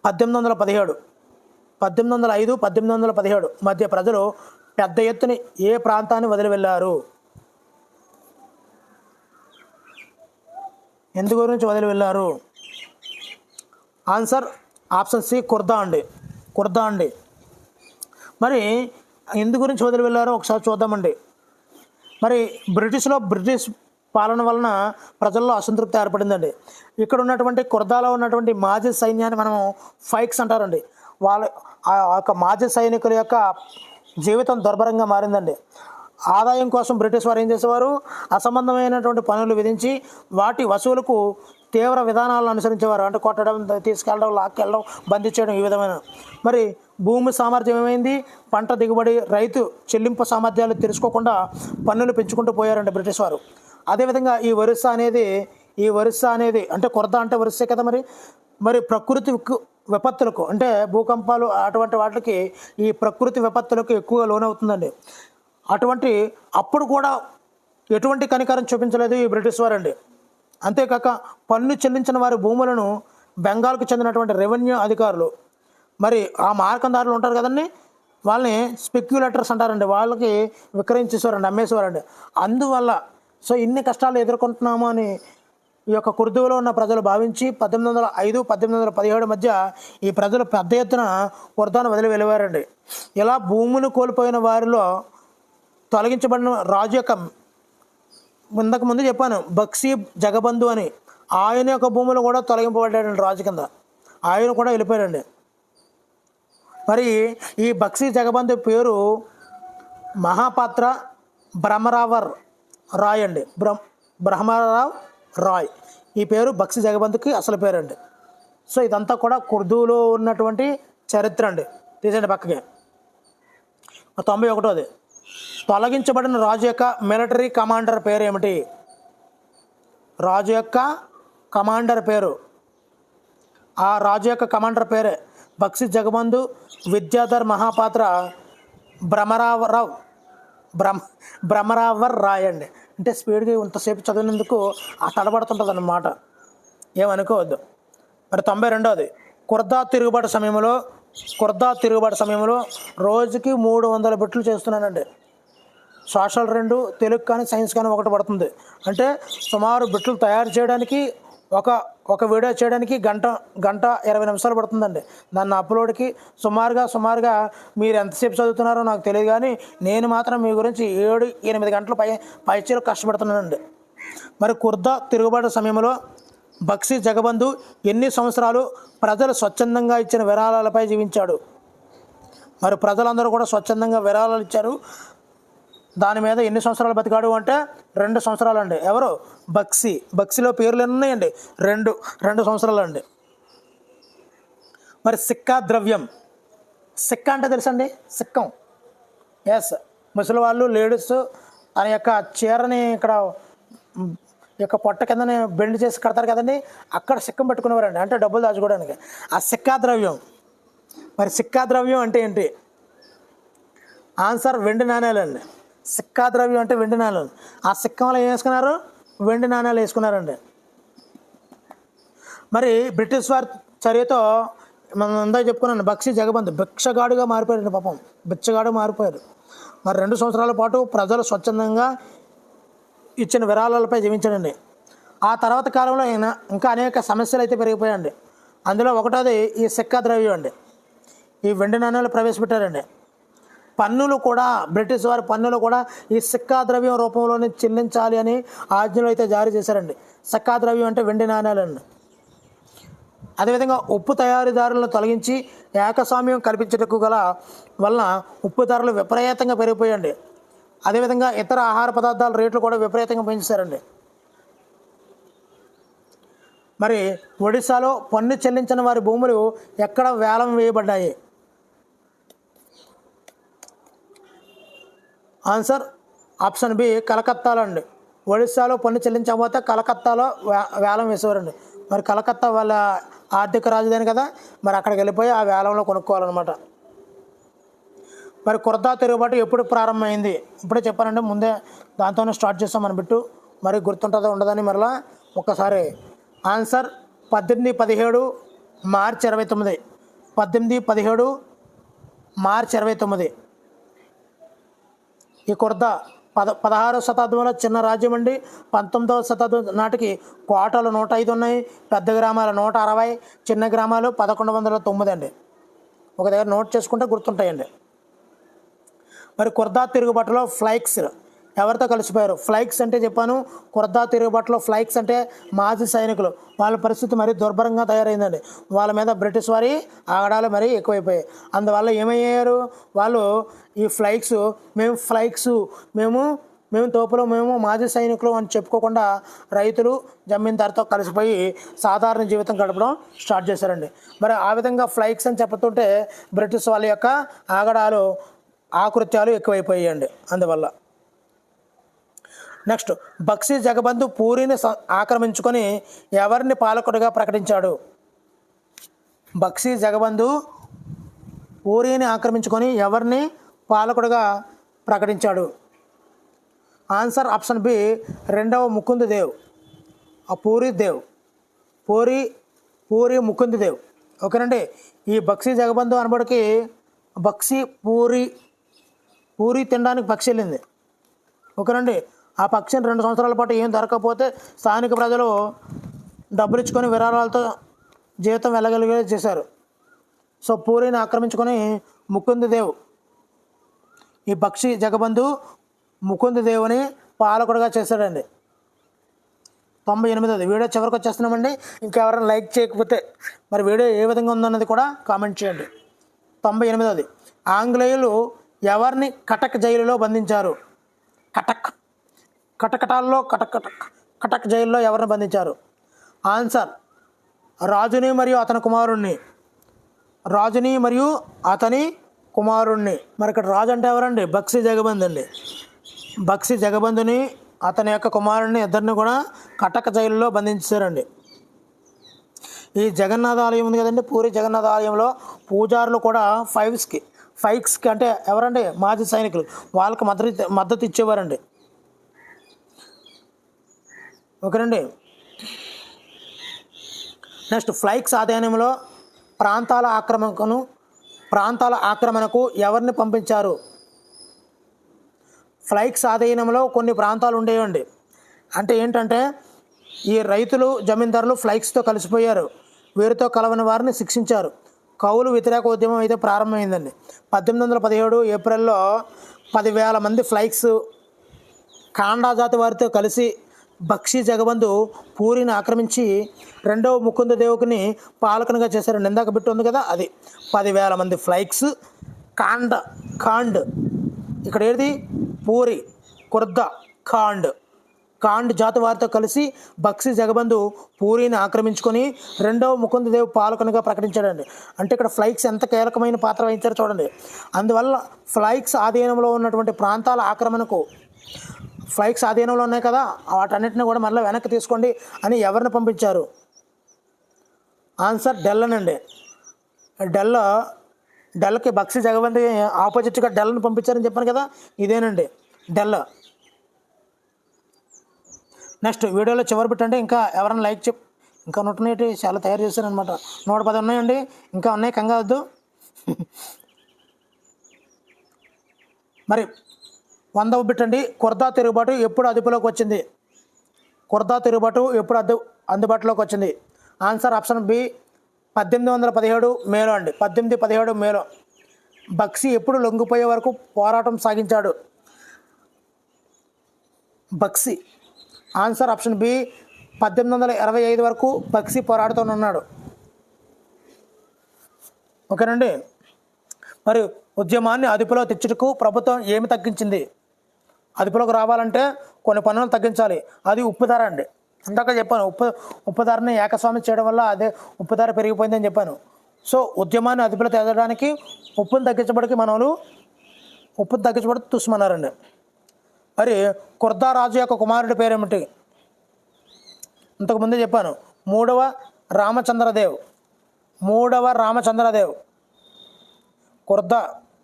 1817. 1805-1817 మధ్య ప్రజలు పెద్ద ఎత్తున ఏ ప్రాంతాన్ని వదిలి వెళ్ళారు? ఎందు గురించి వదిలి వెళ్ళారు? ఆన్సర్ ఆప్షన్ సి ఖుర్దా అండి. మరి ఎందు గురించి వదిలి వెళ్ళారో ఒకసారి చూద్దామండి. మరి బ్రిటిష్ పాలన వలన ప్రజల్లో అసంతృప్తి ఏర్పడిందండి. ఇక్కడ ఉన్నటువంటి ఖుర్దాలో ఉన్నటువంటి మాజీ సైన్యాన్ని మనం ఫైక్స్ అంటారండి. ఆ యొక్క మాజీ సైనికుల యొక్క జీవితం దుర్భరంగా మారిందండి. ఆదాయం కోసం బ్రిటిష్ వారు ఏం చేసేవారు, అసంబద్ధమైనటువంటి పన్నులు విధించి వాటి వసూలుకు తీవ్ర విధానాలను అనుసరించేవారు. అంటే కొట్టడం, తీసుకెళ్ళడం, లాక్కెళ్ళడం, బంధించడం, ఈ విధమైన. మరి భూమి సామర్థ్యం ఏమైంది, పంట దిగుబడి, రైతు చెల్లింపు సామర్థ్యాలు తెలుసుకోకుండా పన్నులు పెంచుకుంటూ పోయారండి బ్రిటిష్ వారు. అదేవిధంగా ఈ ఒరిస్సా అనేది అంటే కొరత అంటే ఒరిస్సే కదా. మరి ప్రకృతి విపత్తులకు అంటే భూకంపాలు అటువంటి వాటికి ఈ ప్రకృతి విపత్తులకు ఎక్కువగా లోనవుతుందండి. అప్పుడు కూడా ఎటువంటి కనికరం చూపించలేదు ఈ బ్రిటిష్ వారండి. అంతేకాక పన్ను చెల్లించిన వారి భూములను బెంగాల్కు చెందినటువంటి రెవెన్యూ అధికారులు, మరి ఆ మార్కందారులు ఉంటారు కదండి, వాళ్ళని స్పెక్యులేటర్స్ అంటారండి, వాళ్ళకి విక్రయించేసేవారండి, అమ్మేసేవారండి. అందువల్ల ఇన్ని కష్టాలు ఎదుర్కొంటున్నాము అని ఈ యొక్క కుర్దులో ఉన్న ప్రజలు భావించి 1805, 1817 మధ్య ఈ ప్రజలు పెద్ద ఎత్తున కుర్దాను వదిలి వెళ్ళేవారండి. ఇలా భూములు కోల్పోయిన వారిలో తొలగించబడిన రాజు యొక్క, ఇంతకు ముందు చెప్పాను, బక్సీ జగబంధు అని, ఆయన యొక్క భూములు కూడా తొలగింపబడ్డాడండి రాజు కింద. ఆయన కూడా వెళ్ళిపోయాడండి. మరి ఈ బక్సీ జగబంధు పేరు మహాపాత్ర బ్రహ్మరావర్ రాయ్ అండి. బ్రహ్మరావ్ రాయ్, ఈ పేరు బక్సీ జగబంధుకి అసలు పేరండి. ఇదంతా కూడా కుర్దూలో ఉన్నటువంటి చరిత్ర అండి. తీసండి పక్కకి. 91. తొలగించబడిన రాజు యొక్క మిలిటరీ కమాండర్ పేరు ఏమిటి? రాజు యొక్క కమాండర్ పేరు, ఆ రాజు యొక్క కమాండర్ పేరే బక్సీ జగబంధు విద్యాధర్ మహాపాత్ర బ్రహ్మరావర్ రాయ్ అండి. అంటే స్పీడ్గా ఇంతసేపు చదివినందుకు ఆ తడబడుతుంటుంది అన్నమాట, ఏమనుకోవద్దు. మరి 92. కుర్దా తిరుగుబాటు సమయంలో రోజుకి 300 బిట్లు చేస్తున్నానండి. సోషల్ 2, తెలుగు కానీ సైన్స్ కానీ 1 పడుతుంది. అంటే సుమారు బిట్లు తయారు చేయడానికి ఒక వీడియో చేయడానికి గంట 20 నిమిషాలు పడుతుందండి. దాన్ని అప్లోడ్కి సుమారుగా మీరు ఎంతసేపు చదువుతున్నారో నాకు తెలియదు, కానీ నేను మాత్రం మీ గురించి 7-8 గంటలు పైచీలు కష్టపడుతున్నానండి. మరి కుర్దా తిరుగుబాటు సమయంలో బక్సీ జగబంధు ఎన్ని సంవత్సరాలు ప్రజలు స్వచ్ఛందంగా ఇచ్చిన విరాళాలపై జీవించాడు? మరి ప్రజలందరూ కూడా స్వచ్ఛందంగా విరాళాలు ఇచ్చారు. దాని మీద ఎన్ని సంవత్సరాలు బతికాడు అంటే 2 సంవత్సరాలు అండి. ఎవరు? బక్సీలో పేర్లు ఎన్ని ఉన్నాయండి? 2 సంవత్సరాలు అండి. మరి సిక్కా ద్రవ్యం, సిక్కా అంటే తెలుసండి, సిక్కం. ఎస్, ముసలి వాళ్ళు, లేడీస్ తన యొక్క చీరని ఇక్కడ యొక్క పొట్ట కిందని బెండ్ చేసి కడతారు కదండి, అక్కడ సిక్కం పెట్టుకునేవారండి, అంటే డబ్బులు దాచుకోవడానికి. ఆ సిక్కా ద్రవ్యం. మరి సిక్కా ద్రవ్యం అంటే ఏంటి? ఆన్సర్ వెండి నాణ్యాలండి. సిక్కా ద్రవ్యం అంటే వెండి నాణ్యాలు. ఆ సిక్కంలో ఏం వేసుకున్నారు? వెండి నాణ్యాలు వేసుకున్నారండి. మరి బ్రిటిష్ వారి చర్యతో మనం అందాక చెప్పుకున్నాను, బక్సీ జగబంధు భిక్షగాడుగా మారిపోయారండి. పాపం బిచ్చగాడు మారిపోయారు. మరి 2 సంవత్సరాల పాటు ప్రజలు స్వచ్ఛందంగా ఇచ్చిన విరాళాలపై జీవించాడండి. ఆ తర్వాత కాలంలో ఇంకా అనేక సమస్యలు అయితే పెరిగిపోయాయండి. అందులో ఒకటోది ఈ సిక్కా ద్రవ్యం అండి. ఈ వెండి నాణ్యాలు ప్రవేశపెట్టారండి. బ్రిటిష్ వారి పన్నులు కూడా ఈ సిక్కా ద్రవ్యం రూపంలోనే చెల్లించాలి అని ఆజ్ఞలు అయితే జారీ చేశారండి. సిక్కా ద్రవ్యం అంటే వెండి నాణ్యాలండి. అదేవిధంగా ఉప్పు తయారీదారులను తొలగించి ఏకస్వామ్యం కల్పించటకు వలన ఉప్పు ధరలు విపరీతంగా పెరిగిపోయండి. అదేవిధంగా ఇతర ఆహార పదార్థాల రేట్లు కూడా విపరీతంగా పెంచేశారండి. మరి ఒడిశాలో పన్ను చెల్లించిన వారి భూములు ఎక్కడ వేలం వేయబడ్డాయి? ఆన్సర్ ఆప్షన్ బి, కలకత్తాలో అండి. ఒడిశాలో పన్ను చెల్లించకపోతే కలకత్తాలో వేలం వేసేవారండి. మరి కలకత్తా వాళ్ళ ఆర్థిక రాజధాని కదా, మరి అక్కడికి వెళ్ళిపోయి ఆ వేలంలో కొనుక్కోవాలన్నమాట. మరి కుర్దా తిరుగుబాటు ఎప్పుడు ప్రారంభమైంది? ఇప్పుడే చెప్పానండి, ముందే దాంతోనే స్టార్ట్ చేస్తాం మన బిట్టు. మరి గుర్తుంటుందో ఉండదని మరలా ఒక్కసారి. ఆన్సర్ 1817 మార్చి 29. 1817 మార్చి 29. ఈ కుర్దా 16వ శతాబ్దంలో చిన్న రాజ్యం అండి. 19వ శతాబ్దం నాటికి కోటలు 105 ఉన్నాయి, పెద్ద గ్రామాలు 160, చిన్న గ్రామాలు 1109 అండి. ఒక దగ్గర నోట్ చేసుకుంటే గుర్తుంటాయండి. మరి కుర్దా తిరుగుబాటులో ఫ్లైక్స్ ఎవరితో కలిసిపోయారు? ఫ్లైక్స్ అంటే చెప్పాను, కుర్దా తిరుగుబాటులో ఫ్లైక్స్ అంటే మాజీ సైనికులు. వాళ్ళ పరిస్థితి మరీ దుర్భరంగా తయారైందండి. వాళ్ళ మీద బ్రిటిష్ వారి ఆగడాలు మరీ ఎక్కువైపోయాయి. అందువల్ల ఏమయ్యారు వాళ్ళు? ఈ ఫ్లైక్స్, మేము మేము తోపులు, మేము మాజీ సైనికులు అని చెప్పుకోకుండా రైతులు జమీందారుతో కలిసిపోయి సాధారణ జీవితం గడపడం స్టార్ట్ చేశారండి. మరి ఆ విధంగా ఫ్లైక్స్ అని చెప్తుంటే బ్రిటిష్ వాళ్ళ యొక్క ఆగడాలు, ఆకృత్యాలు ఎక్కువైపోయాయండి. అందువల్ల నెక్స్ట్, బక్షీ జగబంధు పూరిని ఆక్రమించుకొని ఎవరిని పాలకుడిగా ప్రకటించాడు? బక్షీ జగబంధు పూరిని ఆక్రమించుకొని ఎవరిని పాలకుడిగా ప్రకటించాడు? ఆన్సర్ ఆప్షన్ బి, రెండవ ముకుంద్ దేవ్. పూరి ముకుంద్ దేవ్. ఓకేనండి. ఈ బక్షీ జగబంధు అనబడికి బక్షి పూరి తినడానికి పక్షి వెళ్ళింది. ఓకేనండి. ఆ పక్షిని 2 సంవత్సరాల పాటు ఏం దొరకకపోతే స్థానిక ప్రజలు డబ్బులు ఇచ్చుకొని విరాళాలతో జీవితం వెళ్ళగలిగేలా చేశారు. సో పూరిని ఆక్రమించుకొని ముకుంద్ దేవ్, ఈ బక్షి జగబంధు ముకుంద్ దేవుని పాలకుడిగా చేశాడండి. 98ది వీడియో చివరికి వచ్చేస్తున్నామండి. ఇంకెవరైనా లైక్ చేయకపోతే మరి వీడియో ఏ విధంగా ఉందన్నది కూడా కామెంట్ చేయండి. 98ది, ఆంగ్లేయులు ఎవరిని కటక్ జైలులో బంధించారు? కటక్ జైల్లో ఎవరిని బంధించారు? ఆన్సర్, రాజుని మరియు అతని కుమారుణ్ణి. మరి ఇక్కడ రాజు అంటే ఎవరండి? బక్షీ జగబంధు అండి. బక్షీ జగబంధుని, అతని యొక్క కుమారుడిని, ఇద్దరిని కూడా కటక్ జైలులో బంధించారండి. ఈ జగన్నాథ ఆలయం ఉంది కదండి, పూరి జగన్నాథ ఆలయంలో పూజారులు కూడా ఫైక్స్కి అంటే ఎవరండి? మాజీ సైనికులు. వాళ్ళకి మద్దతు ఇచ్చేవారండి. ఓకేనండి. నెక్స్ట్, ఫ్లైక్స్ ఆధీనంలో ప్రాంతాల ఆక్రమణకు ఎవరిని పంపించారు? ఫ్లైక్స్ ఆధీనంలో కొన్ని ప్రాంతాలు ఉండేవండి. అంటే ఏంటంటే ఈ రైతులు, జమీందారులు ఫ్లైక్స్తో కలిసిపోయారు. వీరితో కలవని వారిని శిక్షించారు. కౌలు వ్యతిరేక ఉద్యమం అయితే ప్రారంభమైందండి. 1817 ఏప్రిల్లో 10,000 మంది ఫ్లైక్స్ కాండా జాతి వారితో కలిసి బక్షీ జగబంధు పూరిని ఆక్రమించి రెండవ ముకుంద్ దేవుని పాలకునిగా చేశారండి. ఇందాక బిట్టు ఉంది కదా, అది 10,000 మంది ఫ్లైక్స్ కాండ్ ఇక్కడ ఏది? పూరి, కుర్దా, కాండ్ జాతి వారితో కలిసి బక్షీ జగబంధు పూరిని ఆక్రమించుకొని రెండవ ముకుంద్ దేవ్ పాలకునిగా ప్రకటించాడండి. అంటే ఇక్కడ ఫ్లైక్స్ ఎంత కీలకమైన పాత్ర వహించారో చూడండి. అందువల్ల ఫ్లైక్స్ ఆధీనంలో ఉన్నటువంటి ప్రాంతాల ఆక్రమణకు, ఫ్లైక్స్ ఆధీనంలో ఉన్నాయి కదా, వాటన్నిటిని కూడా మళ్ళీ వెనక్కి తీసుకోండి అని ఎవరిని పంపించారు? ఆన్సర్ డెల్లనండి. డెల్కి బక్షీ జగబంధు ఆపోజిట్గా డెల్ని పంపించారని చెప్పాను కదా, ఇదేనండి డెల్. నెక్స్ట్ వీడియోలో చివరి పెట్టండి. ఇంకా ఎవరైనా ఇంకా 108 చాలా తయారు చేశారనమాట. 110 ఉన్నాయండి, ఇంకా ఉన్నాయి, కంగావద్దు. మరి 100వ బిట్టండి. కుర్దా తిరుగుబాటు ఎప్పుడు అదుపులోకి వచ్చింది? అందుబాటులోకి వచ్చింది? ఆన్సర్ ఆప్షన్ బి, 1817 మేలో అండి. 1817 మేలో. బక్షీ ఎప్పుడు లొంగిపోయే వరకు పోరాటం సాగించాడు? బక్షీ. ఆన్సర్ ఆప్షన్ బి, 1825 వరకు బక్షీ పోరాడుతూనున్నాడు. ఓకేనండి. మరి ఉద్యమాన్ని అదుపులో తెచ్చుటకు ప్రభుత్వం ఏమి తగ్గించింది? అదుపులోకి రావాలంటే కొన్ని పన్నులు తగ్గించాలి. అది ఉప్పు ధర అండి. ఇందాక చెప్పాను, ఉప్పు ధరని ఏకస్వామి చేయడం వల్ల అదే ఉప్పు ధర పెరిగిపోయిందని చెప్పాను. సో ఉద్యమాన్ని అదుపులో తేదడానికి ఉప్పును తగ్గించబడి తుస్మన్నారండి. మరి కుర్దా రాజు యొక్క కుమారుడి పేరేమిటి? ఇంతకుముందే చెప్పాను, మూడవ రామచంద్రదేవ్.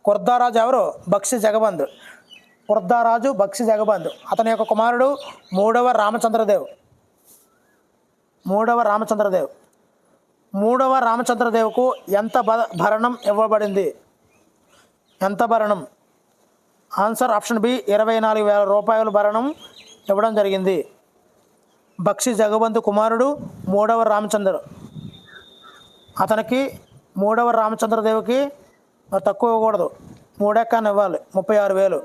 కుర్దా రాజు ఎవరు? బక్షీ జగబంధు. అతని యొక్క కుమారుడు మూడవ రామచంద్రదేవ్. మూడవ రామచంద్రదేవ్కు ఎంత భరణం ఇవ్వబడింది? ఎంత భరణం? ఆన్సర్ ఆప్షన్ బి, 24,000 రూపాయల భరణం ఇవ్వడం జరిగింది. బక్షీ జగబంధు కుమారుడు మూడవ అతనికి మూడవ రామచంద్రదేవ్కి తక్కువ ఇవ్వకూడదు, 3 ఎకరాలు ఇవ్వాలి, 36,000.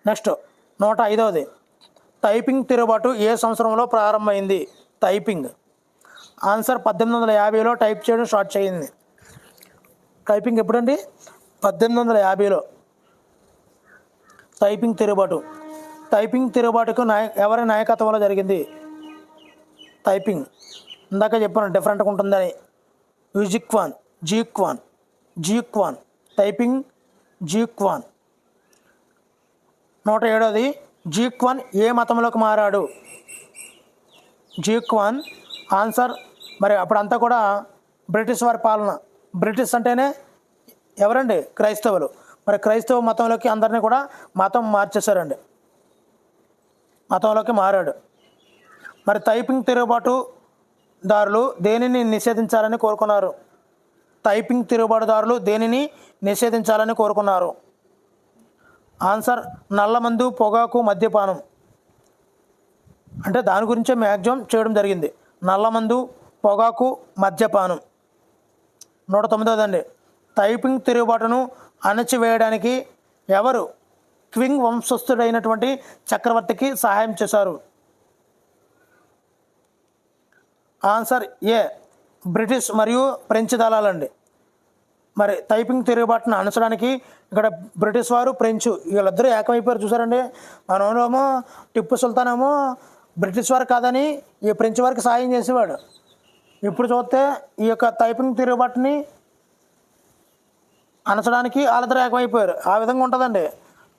నెక్స్ట్ 105వది, టైపింగ్ తిరుగుబాటు ఏ సంవత్సరంలో ప్రారంభమైంది? టైపింగ్ ఆన్సర్ 1850లో టైప్ చేయడం స్టార్ట్ చేయింది. టైపింగ్ ఎప్పుడండి? 1850లో టైపింగ్ తిరుగుబాటు. టైపింగ్ తిరుగుబాటుకు ఎవరి నాయకత్వంలో జరిగింది? టైపింగ్ ఇందాక చెప్పాను డిఫరెంట్గా ఉంటుందని. Xiuquan Taiping Xiuquan. 107వది, జియుక్వాన్ ఏ మతంలోకి మారాడు? జియుక్వాన్ ఆన్సర్ మరి అప్పుడంతా కూడా బ్రిటిష్ వారి పాలన. బ్రిటిష్ అంటేనే ఎవరండి? క్రైస్తవులు. మరి క్రైస్తవ మతంలోకి అందరినీ కూడా మతం మార్చేశారండి, మతంలోకి మారాడు. మరి టైపింగ్ తిరుగుబాటుదారులు దేనిని నిషేధించాలని కోరుకున్నారు? టైపింగ్ తిరుగుబాటుదారులు దేనిని నిషేధించాలని కోరుకున్నారు? ఆన్సర్ నల్లమందు, పొగాకు, మద్యపానం. అంటే దాని గురించే మ్యాక్సిమం చేయడం జరిగింది. నల్లమందు, పొగాకు, మద్యపానం. 109వదండి, టైపింగ్ తిరుగుబాటును అణచివేయడానికి ఎవరు క్వింగ్ వంశస్థుడైనటువంటి చక్రవర్తికి సహాయం చేశారు? ఆన్సర్ ఏ బ్రిటిష్ మరియు ఫ్రెంచ్ దళాలండి. మరి టైపింగ్ తిరుగుబాటును అణచడానికి ఇక్కడ బ్రిటిష్ వారు, ఫ్రెంచ్ వీళ్ళిద్దరూ ఏకమైపోయారు. చూసారండి, మనోనేమో టిప్పు సుల్తాన్ ఏమో బ్రిటిష్ వారు కాదని ఈ ఫ్రెంచ్ వారికి సాయం చేసేవాడు. ఇప్పుడు చూస్తే ఈ యొక్క టైపింగ్ తిరుగుబాటుని అనచడానికి వాళ్ళిద్దరూ ఏకమైపోయారు. ఆ విధంగా ఉంటుందండి.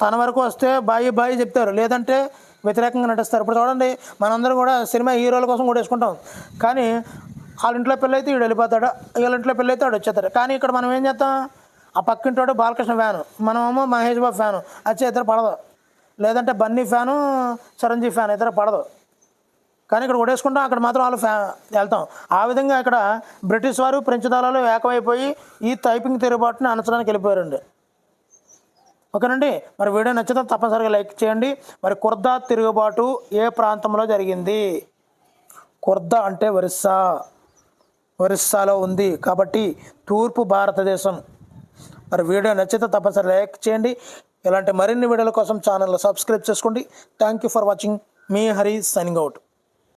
తన వరకు వస్తే బాయి చెప్తారు, లేదంటే వ్యతిరేకంగా నటిస్తారు. ఇప్పుడు చూడండి, మనందరం కూడా సినిమా హీరోల కోసం కూడా వేసుకుంటాం. కానీ వాళ్ళ ఇంట్లో పెళ్ళి అయితే వీడు వెళ్ళిపోతాడు, వీళ్ళ ఇంట్లో పెళ్ళి అయితే వాడు వచ్చేస్తాడు. కానీ ఇక్కడ మనం ఏం చేస్తాం? ఆ పక్కింటోడు బాలకృష్ణ ఫ్యాను, మనమేమో మహేష్ బాబు ఫ్యాను, వచ్చి ఇద్దరు పడదు. లేదంటే బన్నీ ఫ్యాను, చిరంజీవి ఫ్యాన్, ఇద్దరు పడదు. కానీ ఇక్కడ కొట్టేసుకుంటాం, అక్కడ మాత్రం వాళ్ళు వెళ్తాం. ఆ విధంగా ఇక్కడ బ్రిటిష్ వారు, ఫ్రెంచ్ దళాలు ఏకమైపోయి ఈ టైపింగ్ తిరుగుబాటుని అణచడానికి వెళ్ళిపోయారండి. ఓకేనండి. మరి వీడియో నచ్చితే తప్పనిసరిగా లైక్ చేయండి. మరి కుర్దా తిరుగుబాటు ఏ ప్రాంతంలో జరిగింది? కుర్దా అంటే ఒరిస్సాలో ఉంది, కాబట్టి తూర్పు భారతదేశం. మరి వీడియో నచ్చితే తప్పనిసరిగా లైక్ చేయండి. ఇలాంటి మరిన్ని వీడియోల కోసం ఛానల్ సబ్స్క్రైబ్ చేసుకోండి. Thank you for watching. Me Hari signing out.